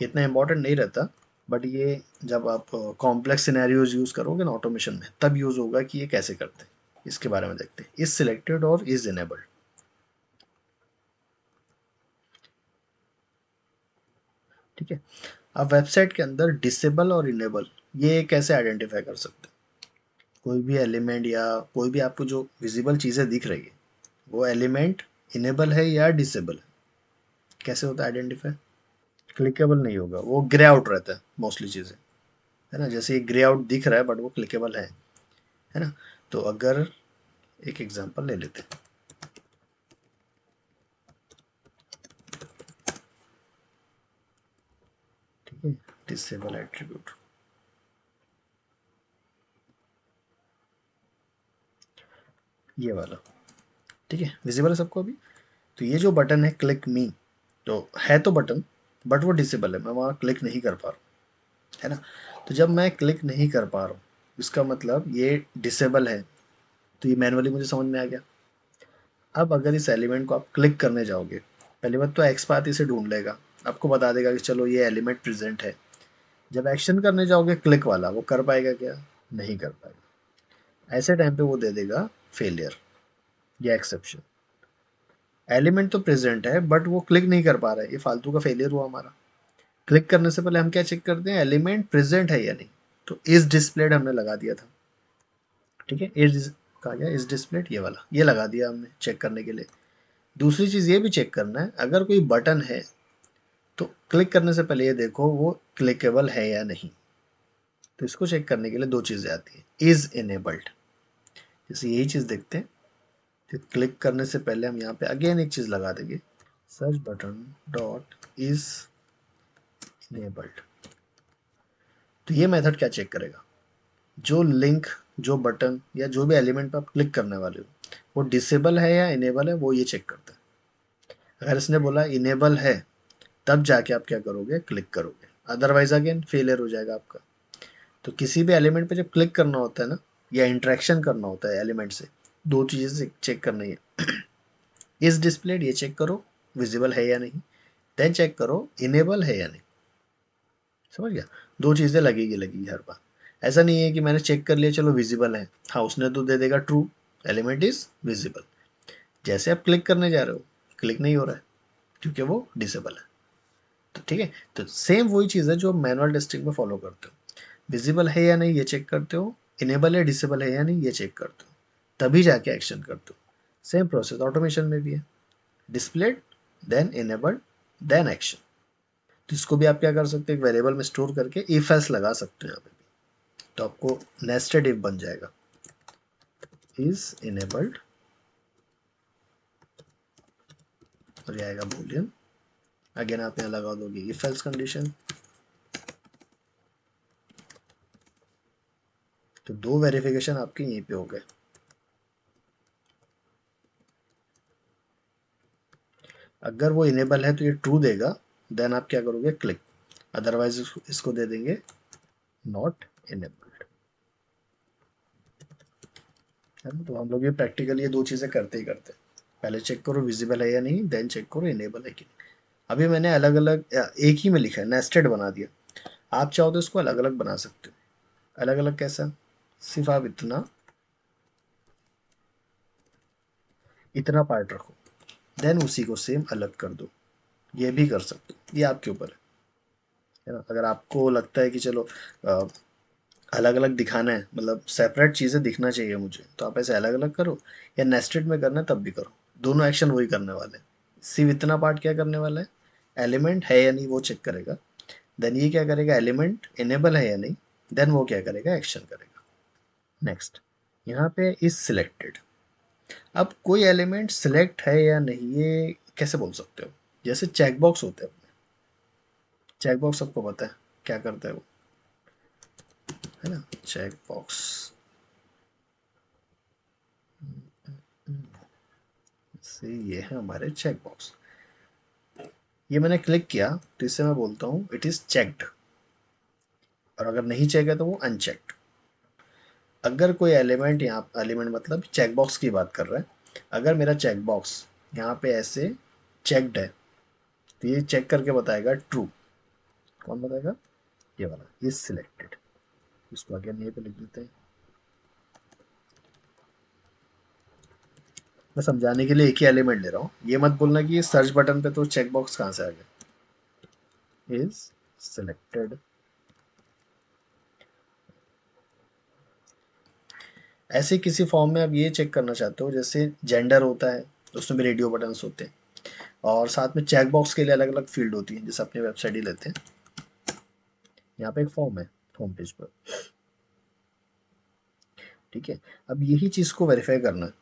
इतना इंपॉर्टेंट नहीं रहता, बट ये जब आप कॉम्प्लेक्स सिनेरियोज यूज़ करोगे ना ऑटोमेशन में, तब यूज़ होगा कि ये कैसे करते हैं। इसके बारे में देखते हैं, इज सिलेक्टेड और इज इनेबल्ड। ठीक है, अब वेबसाइट के अंदर डिसेबल और इनेबल ये कैसे आइडेंटिफाई कर सकते हैं। कोई भी एलिमेंट या कोई भी आपको जो विजिबल चीज़ें दिख रही है, वो एलिमेंट इनेबल है या डिसेबल है, कैसे होता है आइडेंटिफाई। क्लिकेबल नहीं होगा, वो ग्रे आउट रहता है मोस्टली चीज़ें, है ना। जैसे ये ग्रे आउट दिख रहा है बट वो क्लिकेबल है ना। तो अगर एक एग्जांपल ले लेते हैं, ठीक है, डिसेबल एट्रीब्यूट, ये वाला। ठीक है, विजिबल है सबको अभी। तो ये जो बटन है क्लिक मी, तो है तो बटन, बट वो डिसेबल है, मैं वहाँ क्लिक नहीं कर पा रहा हूँ, है ना। तो जब मैं क्लिक नहीं कर पा रहा हूँ, इसका मतलब ये डिसेबल है, तो ये मैनुअली मुझे समझ में आ गया। अब अगर इस एलिमेंट को आप क्लिक करने जाओगे, पहली बात तो एक्स पाथ इसे ढूंढ लेगा, आपको बता देगा कि चलो ये एलिमेंट प्रेजेंट है। जब एक्शन करने जाओगे क्लिक वाला, वो कर पाएगा क्या? नहीं कर पाएगा। ऐसे टाइम पे वो दे देगा फेलियर या एक्सेप्शन। एलिमेंट तो प्रेजेंट है बट वो क्लिक नहीं कर पा रहा है, ये फालतू का फेलियर हुआ हमारा। क्लिक करने से पहले हम क्या चेक करते हैं? एलिमेंट प्रेजेंट है या नहीं। तो इज डिस्प्लेड हमने लगा दिया था, ठीक है, इज कहा गया, इज डिस्प्लेड ये वाला, ये लगा दिया हमने चेक करने के लिए। दूसरी चीज़ ये भी चेक करना है, अगर कोई बटन है तो क्लिक करने से पहले ये देखो वो क्लिकेबल है या नहीं। तो इसको चेक करने के लिए दो चीज़ें आती है, इज इनेबल्ड, जैसे यही चीज़ देखते हैं। तो क्लिक करने से पहले हम यहाँ पे अगेन एक चीज़ लगा देंगे, search button dot is enabled. तो ये मेथड क्या चेक करेगा? जो लिंक, जो बटन या जो भी एलिमेंट पे आप क्लिक करने वाले हो, वो डिसेबल है या इनेबल है, वो ये चेक करता है। अगर इसने बोला इनेबल है, तब जाके आप क्या करोगे? क्लिक करोगे, अदरवाइज अगेन फेलियर हो जाएगा आपका। तो किसी भी एलिमेंट पे जब क्लिक करना होता है ना, या इंटरेक्शन करना होता है एलिमेंट से, दो चीज़ें चेक करनी है। इज डिस्प्लेड ये चेक करो, विजिबल है या नहीं। देन चेक करो इनेबल है या नहीं। समझ गया? दो चीज़ें लगेगी लगेगी हर बार। ऐसा नहीं है कि मैंने चेक कर लिया चलो विजिबल है, हाँ उसने तो दे देगा ट्रू, एलिमेंट इज विजिबल। जैसे आप क्लिक करने जा रहे हो, क्लिक नहीं हो रहा है क्योंकि वो डिसेबल है। तो ठीक है, तो सेम वही चीज़ है जो मैनुअल टेस्टिंग में फॉलो करते हो। विजिबल है या नहीं ये चेक करते हो, इनेबल या डिसेबल है या नहीं ये चेक करते हो, तभी जाके एक्शन करते हो। सेम प्रोसेस ऑटोमेशन में भी है, displayed, then enabled, then action. तो इसको भी आप क्या कर सकते हो? एक वेरिएबल में स्टोर करके इफ एल्स लगा सकते हो यहाँ पे भी, तो आपको नेस्टेड इफ बन जाएगा, इज इनेबल्ड हो जाएगा बूलियन, अगेन आप यहाँ लगा दोगे इफ एल्स कंडीशन। तो दो वेरिफिकेशन आपके यहीं पे हो गए। अगर वो इनेबल है तो ये ट्रू देगा, देन आप क्या करोगे? क्लिक, अदरवाइज इसको दे देंगे नॉट इनेबल्ड, है ना। तो हम लोग ये प्रैक्टिकली ये दो चीज़ें करते ही करते हैं, पहले चेक करो विजिबल है या नहीं, देन चेक करो इनेबल है कि नहीं। अभी मैंने अलग अलग एक ही में लिखा है, नेस्टेड बना दिया। आप चाहो तो इसको अलग अलग बना सकते हो। अलग अलग कैसा? सिर्फ आप इतना इतना पार्ट रखो, देन उसी को सेम अलग कर दो, ये भी कर सकते हो, ये आपके ऊपर है ना। अगर आपको लगता है कि चलो अलग अलग दिखाना है, मतलब सेपरेट चीज़ें दिखना चाहिए मुझे, तो आप ऐसे अलग अलग करो, या नेस्टेड में करना है तब भी करो, दोनों एक्शन वही करने वाले हैं। सिर्फ इतना पार्ट क्या करने वाला है? एलिमेंट है या नहीं वो चेक करेगा, देन ये क्या करेगा? एलिमेंट इनेबल है या नहीं, देन वो क्या करेगा? एक्शन करेगा। नेक्स्ट, यहाँ पे इज सिलेक्टेड। अब कोई एलिमेंट सिलेक्ट है या नहीं ये कैसे बोल सकते हो? जैसे चेक बॉक्स होते हैं, चेक बॉक्स सबको पता है क्या करता है वो, है ना। चेक बॉक्स से ये है हमारे चेक बॉक्स। ये मैंने क्लिक किया तो इससे मैं बोलता हूँ इट इज चेक्ड, और अगर नहीं चेक है तो वो अनचेक्ड। अगर कोई एलिमेंट, यहाँ एलिमेंट मतलब चेक बॉक्स की बात कर रहा है, अगर मेरा चेक बॉक्स यहाँ पे ऐसे चेक्ड है, तो ये चेक करके बताएगा ट्रू। कौन बताएगा? ये वाला इज सिलेक्टेड। इसको अगेन यहीं पे लिख देते हैं, मैं समझाने के लिए एक ही एलिमेंट ले रहा हूँ, ये मत बोलना कि ये सर्च बटन पे तो चेक बॉक्स कहाँ से आ गया। Is selected. ऐसे किसी फॉर्म में आप ये चेक करना चाहते हो, जैसे जेंडर होता है, उसमें भी रेडियो बटन्स होते हैं, और साथ में चेक बॉक्स के लिए अलग अलग फील्ड होती है, जैसे अपनी वेबसाइट ही लेते हैं। यहाँ पे एक फॉर्म है होम पेज पर, ठीक है। अब यही चीज़ को वेरीफाई करना है,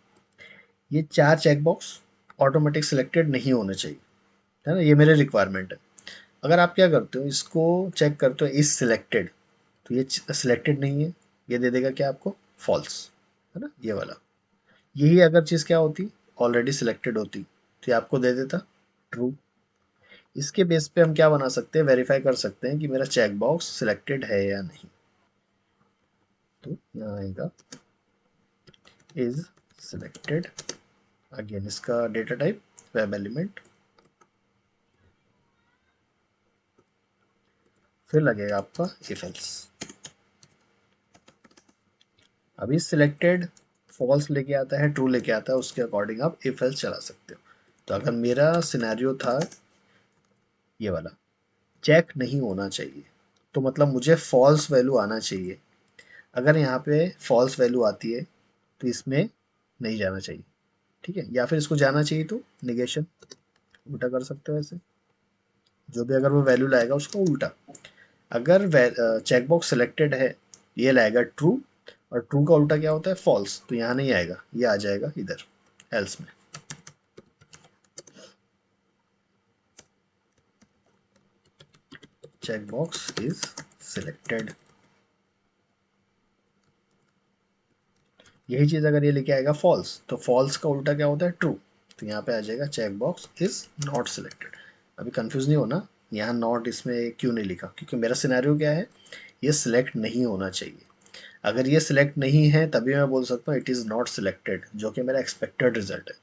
ये चार चेक बॉक्स ऑटोमेटिक सिलेक्टेड नहीं होने चाहिए, है ना, ये मेरे रिक्वायरमेंट है। अगर आप क्या करते हो, इसको चेक करते हो इज सिलेक्टेड, तो ये सिलेक्टेड नहीं है, ये दे देगा क्या आपको? फॉल्स, है ना, ये वाला। यही अगर चीज़ क्या होती, ऑलरेडी सिलेक्टेड होती तो ये आपको दे देता ट्रू। इसके बेस पे हम क्या बना सकते हैं, वेरीफाई कर सकते हैं कि मेरा चेक बॉक्स सिलेक्टेड है या नहीं। तो यहाँ आएगा इज सिलेक्टेड, अगेन इसका डेटा टाइप वेब एलिमेंट, फिर लगेगा आपका इफ एल्स। अभी सिलेक्टेड फॉल्स लेके आता है, ट्रू लेके आता है, उसके अकॉर्डिंग आप इफ एल्स चला सकते हो। तो अगर मेरा सिनेरियो था ये वाला, चेक नहीं होना चाहिए, तो मतलब मुझे फॉल्स वैल्यू आना चाहिए। अगर यहाँ पे फॉल्स वैल्यू आती है तो इसमें नहीं जाना चाहिए, ठीक है। या फिर इसको जाना चाहिए तो निगेशन उल्टा कर सकते हो ऐसे, जो भी अगर वो वैल्यू लाएगा उसको उल्टा। अगर चेक बॉक्स सिलेक्टेड है, ये लाएगा ट्रू, और ट्रू का उल्टा क्या होता है, फॉल्स, तो यहाँ नहीं आएगा, ये आ जाएगा इधर एल्स में। चेक बॉक्स इज सिलेक्टेड, यही चीज अगर ये लेके आएगा फॉल्स, तो फॉल्स का उल्टा क्या होता है, ट्रू, तो यहाँ पे आ जाएगा check box is not selected. अभी कंफ्यूज नहीं होना, यहाँ नॉट इसमें क्यों नहीं लिखा, क्योंकि मेरा सिनेरियो क्या है, ये सिलेक्ट नहीं होना चाहिए। अगर ये सिलेक्ट नहीं है तभी मैं बोल सकता हूँ इट इज़ नॉट सिलेक्टेड, जो कि मेरा एक्सपेक्टेड रिजल्ट है।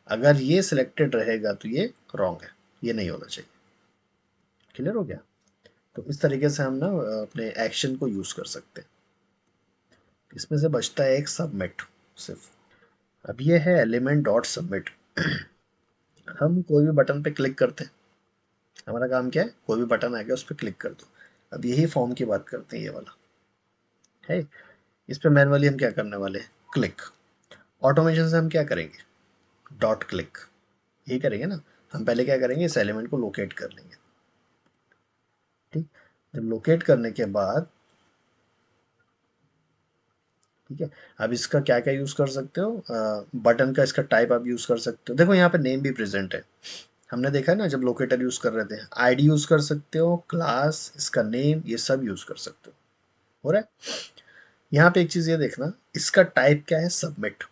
अगर ये सिलेक्टेड रहेगा तो ये रॉन्ग है, ये नहीं होना चाहिए। क्लियर हो गया। तो इस तरीके से हम ना अपने एक्शन को यूज़ कर सकते हैं। इसमें से बचता है एक सबमिट सिर्फ। अब ये है एलिमेंट डॉट सबमिट। हम कोई भी बटन पे क्लिक करते हैं, हमारा काम क्या है, कोई भी बटन आ गया उस पर क्लिक कर दो। अब यही फॉर्म की बात करते हैं, ये वाला है। इस पे मैनुअली हम क्या करने वाले हैं, क्लिक। ऑटोमेशन से हम क्या करेंगे, डॉट क्लिक, यही करेंगे ना। हम पहले क्या करेंगे, इस एलिमेंट को लोकेट कर लेंगे, ठीक। जब लोकेट करने के बाद, ठीक है, अब इसका क्या क्या यूज़ कर सकते हो, बटन का इसका टाइप आप यूज़ कर सकते हो। देखो यहाँ पे नेम भी प्रेजेंट है, हमने देखा है ना जब लोकेटर यूज़ कर रहे थे। आईडी यूज़ कर सकते हो, क्लास, इसका नेम, ये सब यूज़ कर सकते हो रहा है। यहाँ पे एक चीज़ ये देखना, इसका टाइप क्या है, सबमिट।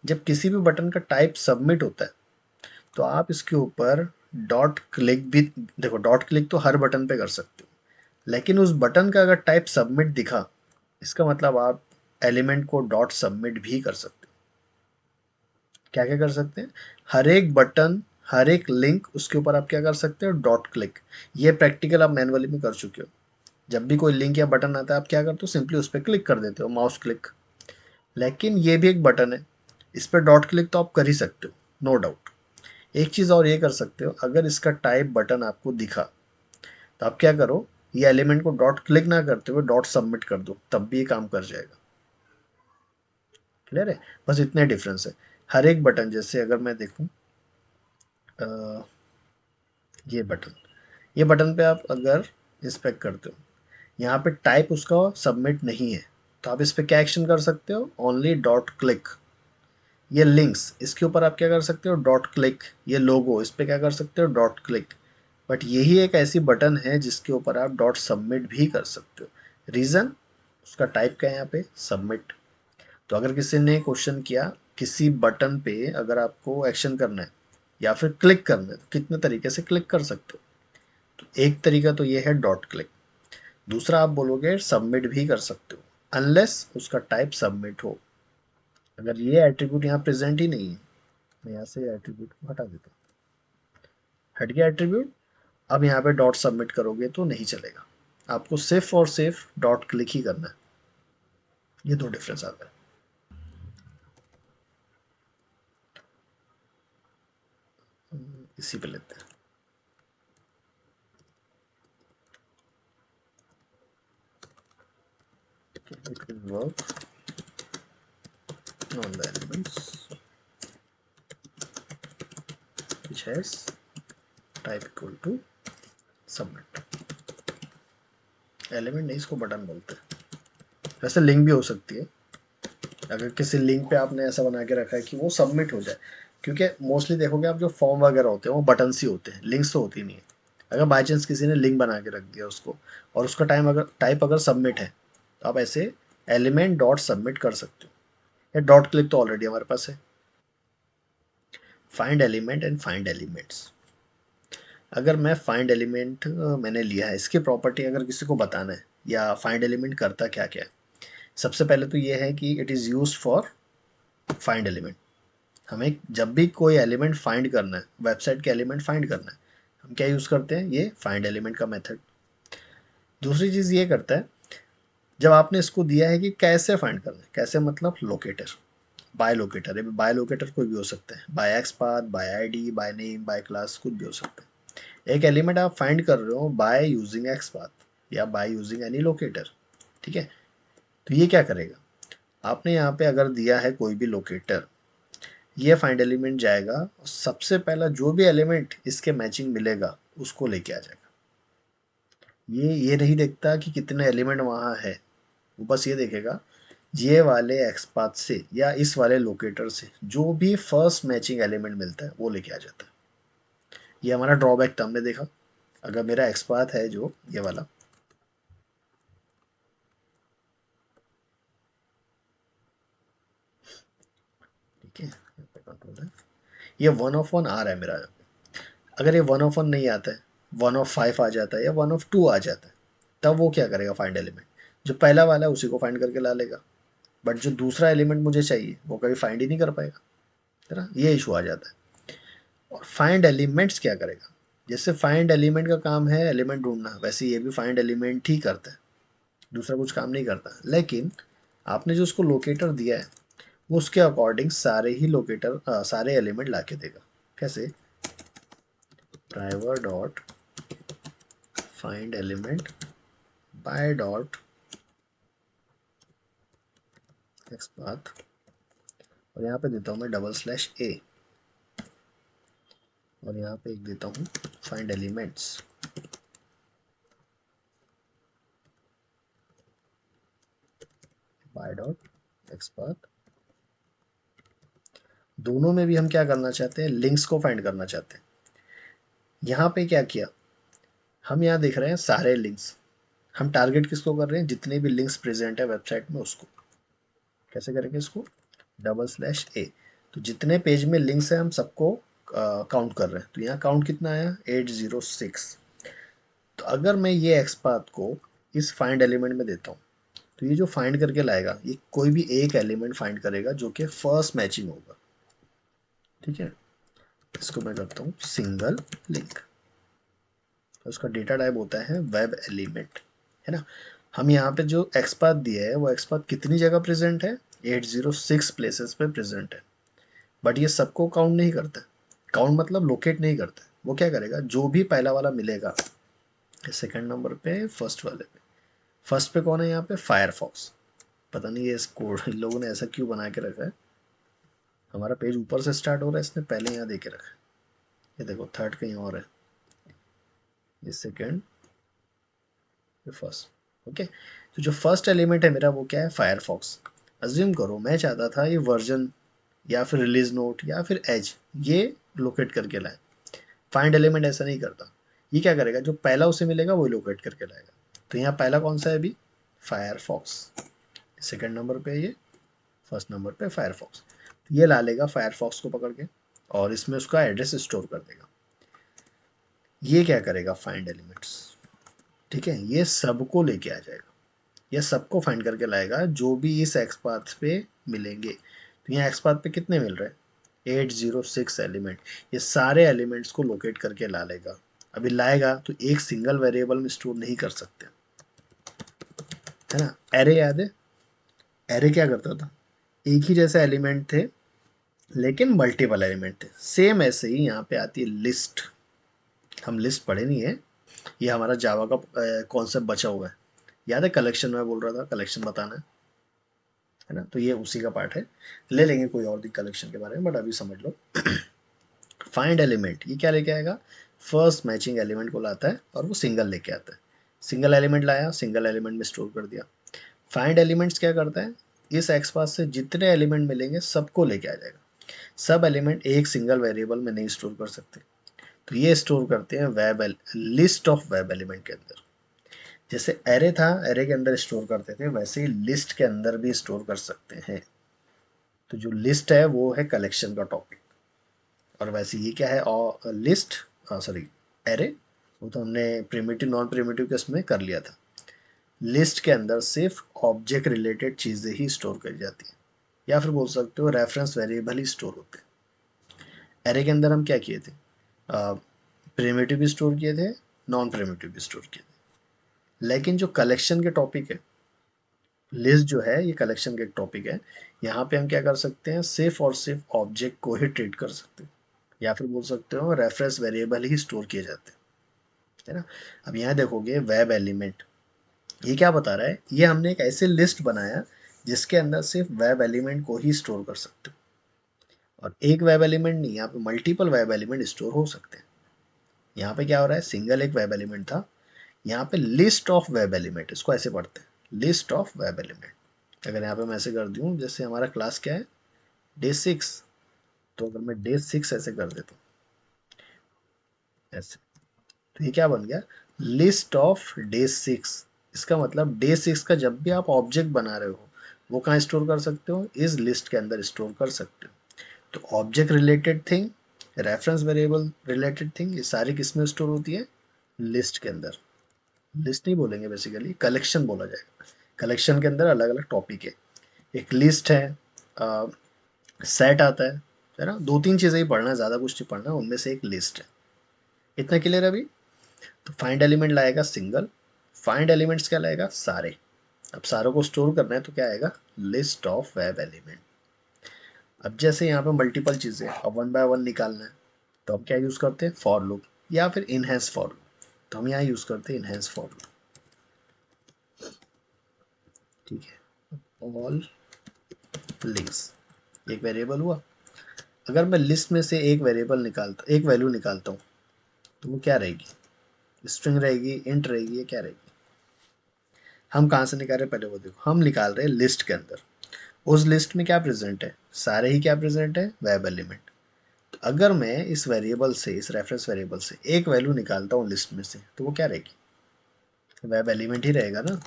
जब किसी भी बटन का टाइप सबमिट होता है तो आप इसके ऊपर डॉट क्लिक भी, देखो डॉट क्लिक तो हर बटन पे कर सकते हो, लेकिन उस बटन का अगर टाइप सबमिट दिखा, इसका मतलब आप एलिमेंट को डॉट सबमिट भी कर सकते हो। क्या क्या कर सकते हैं, हर एक बटन, हर एक लिंक, उसके ऊपर आप क्या कर सकते हो, डॉट क्लिक। ये प्रैक्टिकल आप मैनुअली में कर चुके हो। जब भी कोई लिंक या बटन आता है आप क्या करते हो, सिंपली उस पर क्लिक कर देते हो, माउस क्लिक। लेकिन ये भी एक बटन है, इस पर डॉट क्लिक तो आप कर ही सकते हो, नो डाउट। एक चीज़ और ये कर सकते हो, अगर इसका टाइप बटन आपको दिखा तो आप क्या करो, ये एलिमेंट को डॉट क्लिक ना करते हुए डॉट सबमिट कर दो, तब भी ये काम कर जाएगा। क्लियर है, बस इतने डिफरेंस है। हर एक बटन, जैसे अगर मैं देखूं ये बटन, ये बटन पे आप अगर इंस्पेक्ट करते हो, यहाँ पे टाइप उसका सबमिट नहीं है, तो आप इस पे क्या एक्शन कर सकते हो, ओनली डॉट क्लिक। ये लिंक्स, इसके ऊपर आप क्या कर सकते हो, डॉट क्लिक। ये लोगो, इस पे क्या कर सकते हो, डॉट क्लिक। बट यही एक ऐसी बटन है जिसके ऊपर आप डॉट सबमिट भी कर सकते हो। रीज़न, उसका टाइप क्या है यहाँ पे, सबमिट। तो अगर किसी ने क्वेश्चन किया, किसी बटन पे अगर आपको एक्शन करना है या फिर क्लिक करना है, तो कितने तरीके से क्लिक कर सकते हो। तो एक तरीका तो ये है डॉट क्लिक, दूसरा आप बोलोगे सबमिट भी कर सकते हो, अनलेस उसका टाइप सबमिट हो। अगर ये एट्रीब्यूट यहाँ प्रेजेंट ही नहीं है, मैं यहाँ से एट्रीब्यूट को हटा देता हूँ, हट गया एट्रीब्यूट। अब यहाँ पे डॉट सबमिट करोगे तो नहीं चलेगा, आपको सिर्फ और सिर्फ डॉट क्लिक ही करना है। ये दो डिफरेंस आता है। इसी पे लेते हैं। It will work on the elements which has type equal to submit। Element नहीं, इसको बटन बोलते हैं। वैसे लिंक भी हो सकती है, अगर किसी लिंक पे आपने ऐसा बना के रखा है कि वो सबमिट हो जाए, क्योंकि मोस्टली देखोगे आप जो फॉर्म वगैरह होते हैं वो बटन्स ही होते हैं, लिंक्स तो होती नहीं है। अगर बाई चांस किसी ने लिंक बना के रख दिया उसको, और उसका टाइप अगर सबमिट है, तो आप ऐसे एलिमेंट डॉट सबमिट कर सकते हो। या डॉट क्लिक तो ऑलरेडी हमारे पास है। Find element and find elements. अगर मैं फाइंड एलिमेंट मैंने लिया है, इसकी प्रॉपर्टी अगर किसी को बताना है या फाइंड एलिमेंट करता क्या क्या है, सबसे पहले तो ये है कि it is used for find element. हमें जब भी कोई एलिमेंट फाइंड करना है, वेबसाइट के एलिमेंट फाइंड करना है, हम क्या यूज़ करते हैं, ये फाइंड एलिमेंट का मेथड। दूसरी चीज़ ये करता है, जब आपने इसको दिया है कि कैसे फाइंड करना है, कैसे मतलब लोकेटर, बाय लोकेटर। ये बाय लोकेटर कोई भी हो सकता है, by X path, by ID, by name, by class, कुछ भी हो सकता है। एक एलिमेंट आप फाइंड कर रहे हो बाय यूजिंग एक्स पाथ या बाय यूजिंग एनी लोकेटर, ठीक है। तो ये क्या करेगा, आपने यहाँ पे अगर दिया है कोई भी लोकेटर, ये फाइंड एलिमेंट जाएगा और सबसे पहला जो भी एलिमेंट इसके मैचिंग मिलेगा उसको लेके आ जाएगा। ये नहीं देखता कि कितने एलिमेंट वहाँ है, वो बस ये देखेगा ये वाले एक्स पाथ से या इस वाले लोकेटर से जो भी फर्स्ट मैचिंग एलिमेंट मिलता है वो लेके आ जाता है। ये हमारा ड्रॉबैक था, हमने देखा अगर मेरा एक्स पाथ है जो ये वाला, ठीक है, यहाँ पे कंट्रोल है, ये 1 ऑफ 1 आ रहा है मेरा। अगर ये 1 ऑफ 1 नहीं आता है, 1 ऑफ 5 आ जाता है या 1 ऑफ 2 आ जाता है, तब वो क्या करेगा, फाइंड एलिमेंट जो पहला वाला है उसी को फाइंड करके ला लेगा। बट जो दूसरा एलिमेंट मुझे चाहिए वो कभी फाइंड ही नहीं कर पाएगा, है ना, ये इशू आ जाता है। और फाइंड एलिमेंट्स क्या करेगा, जैसे फाइंड एलिमेंट का काम है एलिमेंट ढूंढना, वैसे ये भी फाइंड एलिमेंट ही करता है, दूसरा कुछ काम नहीं करता। लेकिन आपने जो उसको लोकेटर दिया है वो उसके अकॉर्डिंग सारे ही लोकेटर सारे एलिमेंट ला के देगा। कैसे, driver dot find element by dot x path, और यहाँ पे देता हूँ मैं /a, और यहाँ पे एक देता हूँ find elements bye dot x path. दोनों में भी हम क्या करना चाहते हैं, लिंक्स को फाइंड करना चाहते हैं। यहाँ पे क्या किया, हम यहाँ देख रहे हैं सारे लिंक्स, हम टारगेट किसको कर रहे हैं, जितने भी लिंक्स प्रेजेंट है वेबसाइट में उसको। कैसे करेंगे इसको, /a, तो जितने पेज में लिंक्स है हम सबको काउंट कर रहे हैं। तो यहाँ काउंट कितना आया, 806। तो अगर मैं ये एक्स पाथ को इस फाइंड एलिमेंट में देता हूँ, तो ये जो फाइंड करके लाएगा ये कोई भी एक एलिमेंट फाइंड करेगा जो कि फर्स्ट मैचिंग होगा, ठीक है। इसको मैं करता हूँ सिंगल लिंक, उसका डेटा टाइप होता है वेब एलिमेंट, है ना। हम यहाँ पे जो एक्सपाथ दिया है वो एक्सपाथ कितनी जगह प्रेजेंट है, 806 प्लेसेस पे प्रेजेंट है। बट ये सबको काउंट नहीं करता, काउंट मतलब लोकेट नहीं करता। वो क्या करेगा, जो भी पहला वाला मिलेगा, सेकंड नंबर पे, फर्स्ट वाले पे, फर्स्ट पे कौन है यहाँ पे, फायरफॉक्स। पता नहीं ये कोड इन लोगों ने ऐसा क्यों बना के रखा है, हमारा पेज ऊपर से स्टार्ट हो रहा है, इसने पहले यहाँ दे के रखा है। ये देखो थर्ड कहीं और है, ये सेकंड, ये फर्स्ट, ओके। तो जो फर्स्ट एलिमेंट है मेरा वो क्या है, फायरफॉक्स। अज्यूम करो मैं चाहता था ये वर्जन या फिर रिलीज नोट या फिर एज, ये लोकेट करके लाए। फाइंड एलिमेंट ऐसा नहीं करता, ये क्या करेगा, जो पहला उसे मिलेगा वही लोकेट करके लाएगा। तो यहाँ पहला कौन सा है अभी, फायरफॉक्स, सेकंड नंबर पे ये, फर्स्ट नंबर पे फायरफॉक्स। तो ये ला लेगा फायरफॉक्स को पकड़ के और इसमें उसका एड्रेस स्टोर कर देगा। ये क्या करेगा, फाइंड एलिमेंट्स, ठीक है, ये सबको लेके आ जाएगा, ये सबको फाइंड करके लाएगा जो भी इस एक्स पाथ पे मिलेंगे। तो यहाँ एक्स पाथ पे कितने मिल रहे हैं, 806 एलिमेंट, ये सारे एलिमेंट्स को लोकेट करके ला लेगा। अभी लाएगा तो एक सिंगल वेरिएबल में स्टोर नहीं कर सकते, है ना। एरे याद है, एरे क्या करता था, एक ही जैसे एलिमेंट थे लेकिन मल्टीपल एलिमेंट थे। सेम ऐसे ही यहाँ पे आती है लिस्ट, हम लिस्ट पढ़े नहीं है, ये हमारा जावा का कॉन्सेप्ट बचा हुआ है। याद है कलेक्शन में बोल रहा था, कलेक्शन बताना है ना, तो ये उसी का पार्ट है। ले लेंगे कोई और दिन कलेक्शन के बारे में, बट अभी समझ लो। फाइंड एलिमेंट ये क्या लेके आएगा, फर्स्ट मैचिंग एलिमेंट को लाता है और वो सिंगल लेके आता है। सिंगल एलिमेंट लाया, सिंगल एलिमेंट में स्टोर कर दिया। फाइंड एलिमेंट्स क्या करता है, इस एक्स पाथ से जितने एलिमेंट मिलेंगे सबको लेके आ जाएगा। सब एलिमेंट एक सिंगल वेरिएबल में नहीं स्टोर कर सकते, तो ये स्टोर करते हैं web list of web element के अंदर। जैसे एरे था, एरे के अंदर स्टोर करते थे, वैसे ही लिस्ट के अंदर भी स्टोर कर सकते हैं। तो जो लिस्ट है वो है कलेक्शन का टॉपिक। और वैसे ये क्या है, और लिस्ट, सॉरी, एरे, वो तो हमने प्रिमिटिव नॉन प्रिमिटिव के उसमें कर लिया था। लिस्ट के अंदर सिर्फ ऑब्जेक्ट रिलेटेड चीज़ें ही स्टोर करी जाती हैं, या फिर बोल सकते हो रेफरेंस वेरिएबल ही स्टोर होते हैं। एरे के अंदर हम क्या किए थे, प्रिमिटिव भी स्टोर किए थे, नॉन प्रिमिटिव भी स्टोर किए थे। लेकिन जो कलेक्शन के टॉपिक है, लिस्ट जो है ये कलेक्शन का एक टॉपिक है। यहाँ पे हम क्या कर सकते हैं, सिर्फ और सिर्फ ऑब्जेक्ट को ही ट्रीट कर सकते हैं, या फिर बोल सकते हो रेफरेंस वेरिएबल ही स्टोर किए जाते हैं, है ना। अब यहाँ देखोगे वेब एलिमेंट, ये क्या बता रहा है, ये हमने एक ऐसे लिस्ट बनाया जिसके अंदर सिर्फ वेब एलिमेंट को ही स्टोर कर सकते हो। और एक वेब एलिमेंट नहीं, यहाँ पे मल्टीपल वेब एलिमेंट स्टोर हो सकते हैं। यहाँ पे क्या हो रहा है, सिंगल एक वेब एलिमेंट था, यहाँ पे लिस्ट ऑफ वेब एलिमेंट, इसको ऐसे पढ़ते हैं, लिस्ट ऑफ वेब एलिमेंट। अगर यहाँ पे मैं ऐसे कर दूँ, जैसे हमारा क्लास क्या है, डे 6, तो अगर मैं डे 6 ऐसे कर देता हूँ, ऐसे, तो ये क्या बन गया, लिस्ट ऑफ डे 6। इसका मतलब डे 6 का जब भी आप ऑब्जेक्ट बना रहे हो, वो कहाँ स्टोर कर सकते हो, इस लिस्ट के अंदर स्टोर कर सकते हो। तो object related thing, reference variable related thing, ये सारी किस में स्टोर होती है, लिस्ट के अंदर। लिस्ट नहीं बोलेंगे, बेसिकली कलेक्शन बोला जाएगा। कलेक्शन के अंदर अलग अलग टॉपिक है, एक लिस्ट है, सेट आता है ना। दो तीन चीज़ें ही पढ़ना है, ज़्यादा कुछ नहीं पढ़ना, उनमें से एक लिस्ट है। इतना क्लियर है अभी। तो फाइंड एलिमेंट लाएगा सिंगल, फाइंड एलिमेंट्स क्या लाएगा, सारे। अब सारों को स्टोर करना है तो क्या आएगा, लिस्ट ऑफ वेब एलिमेंट। अब जैसे यहाँ पे मल्टीपल चीज़ें, अब वन बाय वन निकालना है, तो हम क्या यूज़ करते हैं, फॉर लूप या फिर इनहेंस फॉर लूप। तो हम यहाँ यूज़ करते हैं इनहेंस फॉर लूप, ठीक है। ऑल लिंक्स, एक वेरिएबल हुआ। अगर मैं लिस्ट में से एक वेरिएबल निकालता, एक वैल्यू निकालता हूँ, तो वो क्या रहेगी, स्ट्रिंग रहेगी, इंट रहेगी, ये क्या रहेगी। हम कहाँ से निकाल रहे हैं, पहले वो देखो, हम निकाल रहे हैं लिस्ट के अंदर। उस लिस्ट में क्या प्रेजेंट है, सारे ही क्या प्रेजेंट है, वेब एलिमेंट। तो अगर मैं इस वेरिएबल से, इस रेफरेंस वेरिएबल से एक वैल्यू निकालता हूँ लिस्ट में से, तो वो क्या रहेगी, वेब एलिमेंट ही रहेगा ना।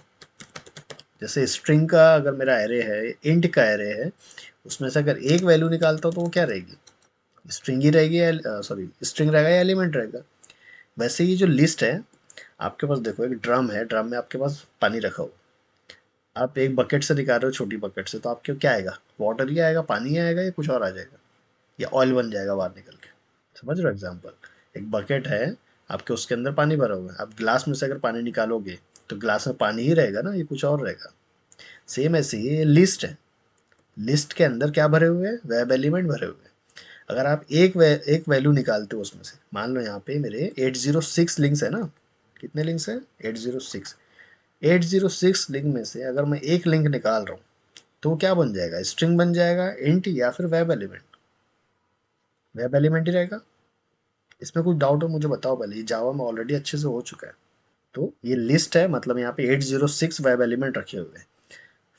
जैसे स्ट्रिंग का अगर मेरा एरे है, इंट का एरे है, उसमें से अगर एक वैल्यू निकालता हूँ तो वो क्या रहेगी, स्ट्रिंग ही रहेगी, सॉरी स्ट्रिंग रहेगा या एलिमेंट रहेगा। वैसे ये जो लिस्ट है, आपके पास देखो एक ड्रम है, ड्रम में आपके पास पानी रखा हो, आप एक बकेट से निकाल रहे हो, छोटी बकेट से, तो आपके क्या आएगा, वाटर ही आएगा, पानी ही आएगा, या कुछ और आ जाएगा, या ऑयल बन जाएगा बाहर निकल के। समझ रहे हो एग्जाम्पल, एक बकेट है आपके, उसके अंदर पानी भरा हुआ है, आप ग्लास में से अगर पानी निकालोगे तो ग्लास में पानी ही रहेगा ना, ये कुछ और रहेगा। सेम ऐसे ही ये लिस्ट है, लिस्ट के अंदर क्या भरे हुए हैं, वेब एलिमेंट भरे हुए हैं। अगर आप एक वैल्यू निकालते हो उसमें से, मान लो यहाँ पे मेरे 806 लिंक्स है ना, कितने लिंक्स हैं, 806। 806 लिंक में से अगर मैं एक लिंक निकाल रहा हूँ, तो वो क्या बन जाएगा, स्ट्रिंग बन जाएगा, इंट, या फिर वेब एलिमेंट, वेब एलिमेंट ही रहेगा। इसमें कुछ डाउट हो मुझे बताओ पहले, ये जावा में ऑलरेडी अच्छे से हो चुका है। तो ये लिस्ट है, मतलब यहाँ पे 806 वेब एलिमेंट रखे हुए हैं।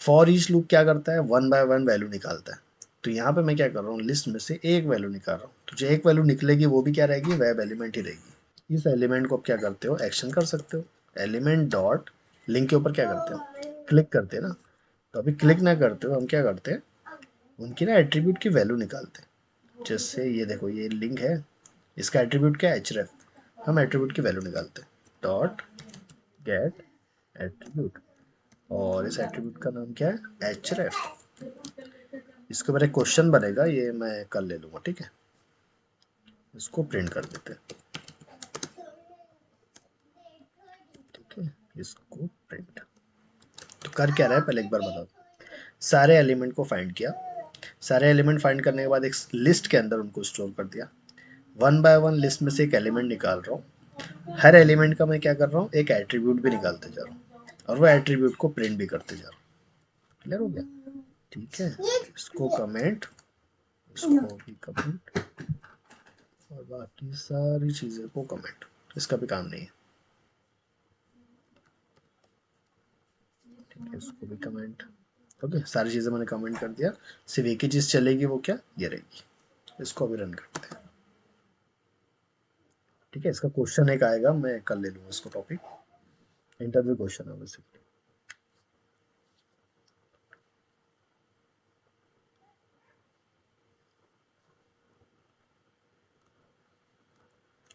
फॉर ईच लूप क्या करता है, वन बाय वन वैल्यू निकालता है। तो यहाँ पे मैं क्या कर रहा हूँ, लिस्ट में से एक वैल्यू निकाल रहा हूँ, तो जो एक वैल्यू निकलेगी वो भी क्या रहेगी, वेब एलिमेंट ही रहेगी। इस एलिमेंट को आप क्या करते हो, एक्शन कर सकते हो, एलिमेंट डॉट लिंक के ऊपर क्या करते हो, क्लिक करते हैं ना। तो अभी क्लिक ना करते हो, हम क्या करते हैं, उनकी ना एट्रीब्यूट की वैल्यू निकालते हैं। जैसे ये देखो, ये लिंक है, इसका एट्रीब्यूट क्या है, एचरेफ। हम एट्रीब्यूट की वैल्यू निकालते हैं, डॉट गेट एट्रीब्यूट, और इस एट्रीब्यूट का नाम क्या है, एचरेफ। इसके ऊपर एक क्वेश्चन बनेगा, ये मैं कल ले लूँगा, ठीक है। इसको प्रिंट कर देते हैं, ठीक है, इसको प्रिंट। तो कर क्या रहा है, पहले एक बार बताओ। सारे एलिमेंट को फाइंड किया, सारे एलिमेंट फाइंड करने के बाद एक लिस्ट के अंदर उनको स्टोर कर दिया। वन बाय वन लिस्ट में से एक एलिमेंट निकाल रहा हूँ, हर एलिमेंट का मैं क्या कर रहा हूँ, एक एट्रीब्यूट भी निकालते जा रहा हूँ, और वो एट्रीब्यूट को प्रिंट भी करते जा रहा हूँ। क्लियर हो गया, ठीक है। इसको कमेंट, इसको भी कमेंट, और बाकी सारी चीज़ें को कमेंट, इसका भी काम नहीं है, ठीक है। इसको भी कमेंट, ओके, सारी चीज़ें मैंने कमेंट कर दिया। सिर्फ एक ही चीज़ चलेगी, वो क्या, ये रहेगी। इसको अभी रन करते हैं, ठीक है। इसका क्वेश्चन एक आएगा, मैं कल ले लूँगा इसको टॉपिक, इंटरव्यू क्वेश्चन है बेसिकली।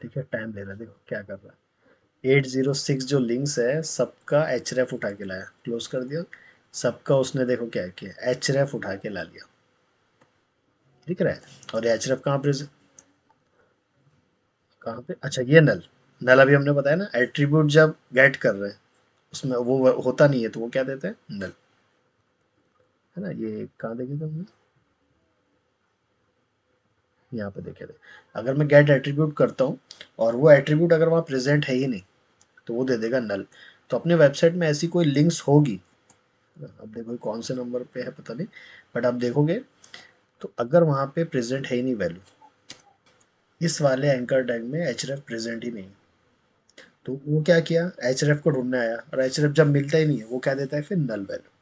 ठीक है, टाइम ले रहा है, देखो क्या कर रहा है। 806 जो लिंक्स है सबका एचरेफ उठा के लाया, क्लोज कर दिया। सबका उसने देखो क्या किया, एचरेफ उठा के ला लिया। दिख रहा है। और ये एचरेफ कहाँ पे, कहाँ पे, अच्छा ये नल। नल अभी हमने बताया ना, एट्रीब्यूट जब गेट कर रहे हैं उसमें वो होता नहीं है तो वो क्या देते हैं, नल। है ना, ये कहाँ देखे थे हमने, यहाँ पे देखे थे। अगर मैं गेट एट्रीब्यूट करता हूँ और वो एट्रीब्यूट अगर वहाँ प्रेजेंट है ही नहीं तो वो दे देगा नल। तो अपने वेबसाइट में ऐसी कोई लिंक्स होगी, अब देखो ये कौन से नंबर पे है पता नहीं, बट आप देखोगे तो अगर वहाँ पे प्रेजेंट है ही नहीं वैल्यू, इस वाले एंकर टैग में एचरेफ प्रेजेंट ही नहीं, तो वो क्या किया, एचरेफ को ढूंढने आया और एचरेफ जब मिलता ही नहीं है वो क्या देता है फिर, नल वैल्यू।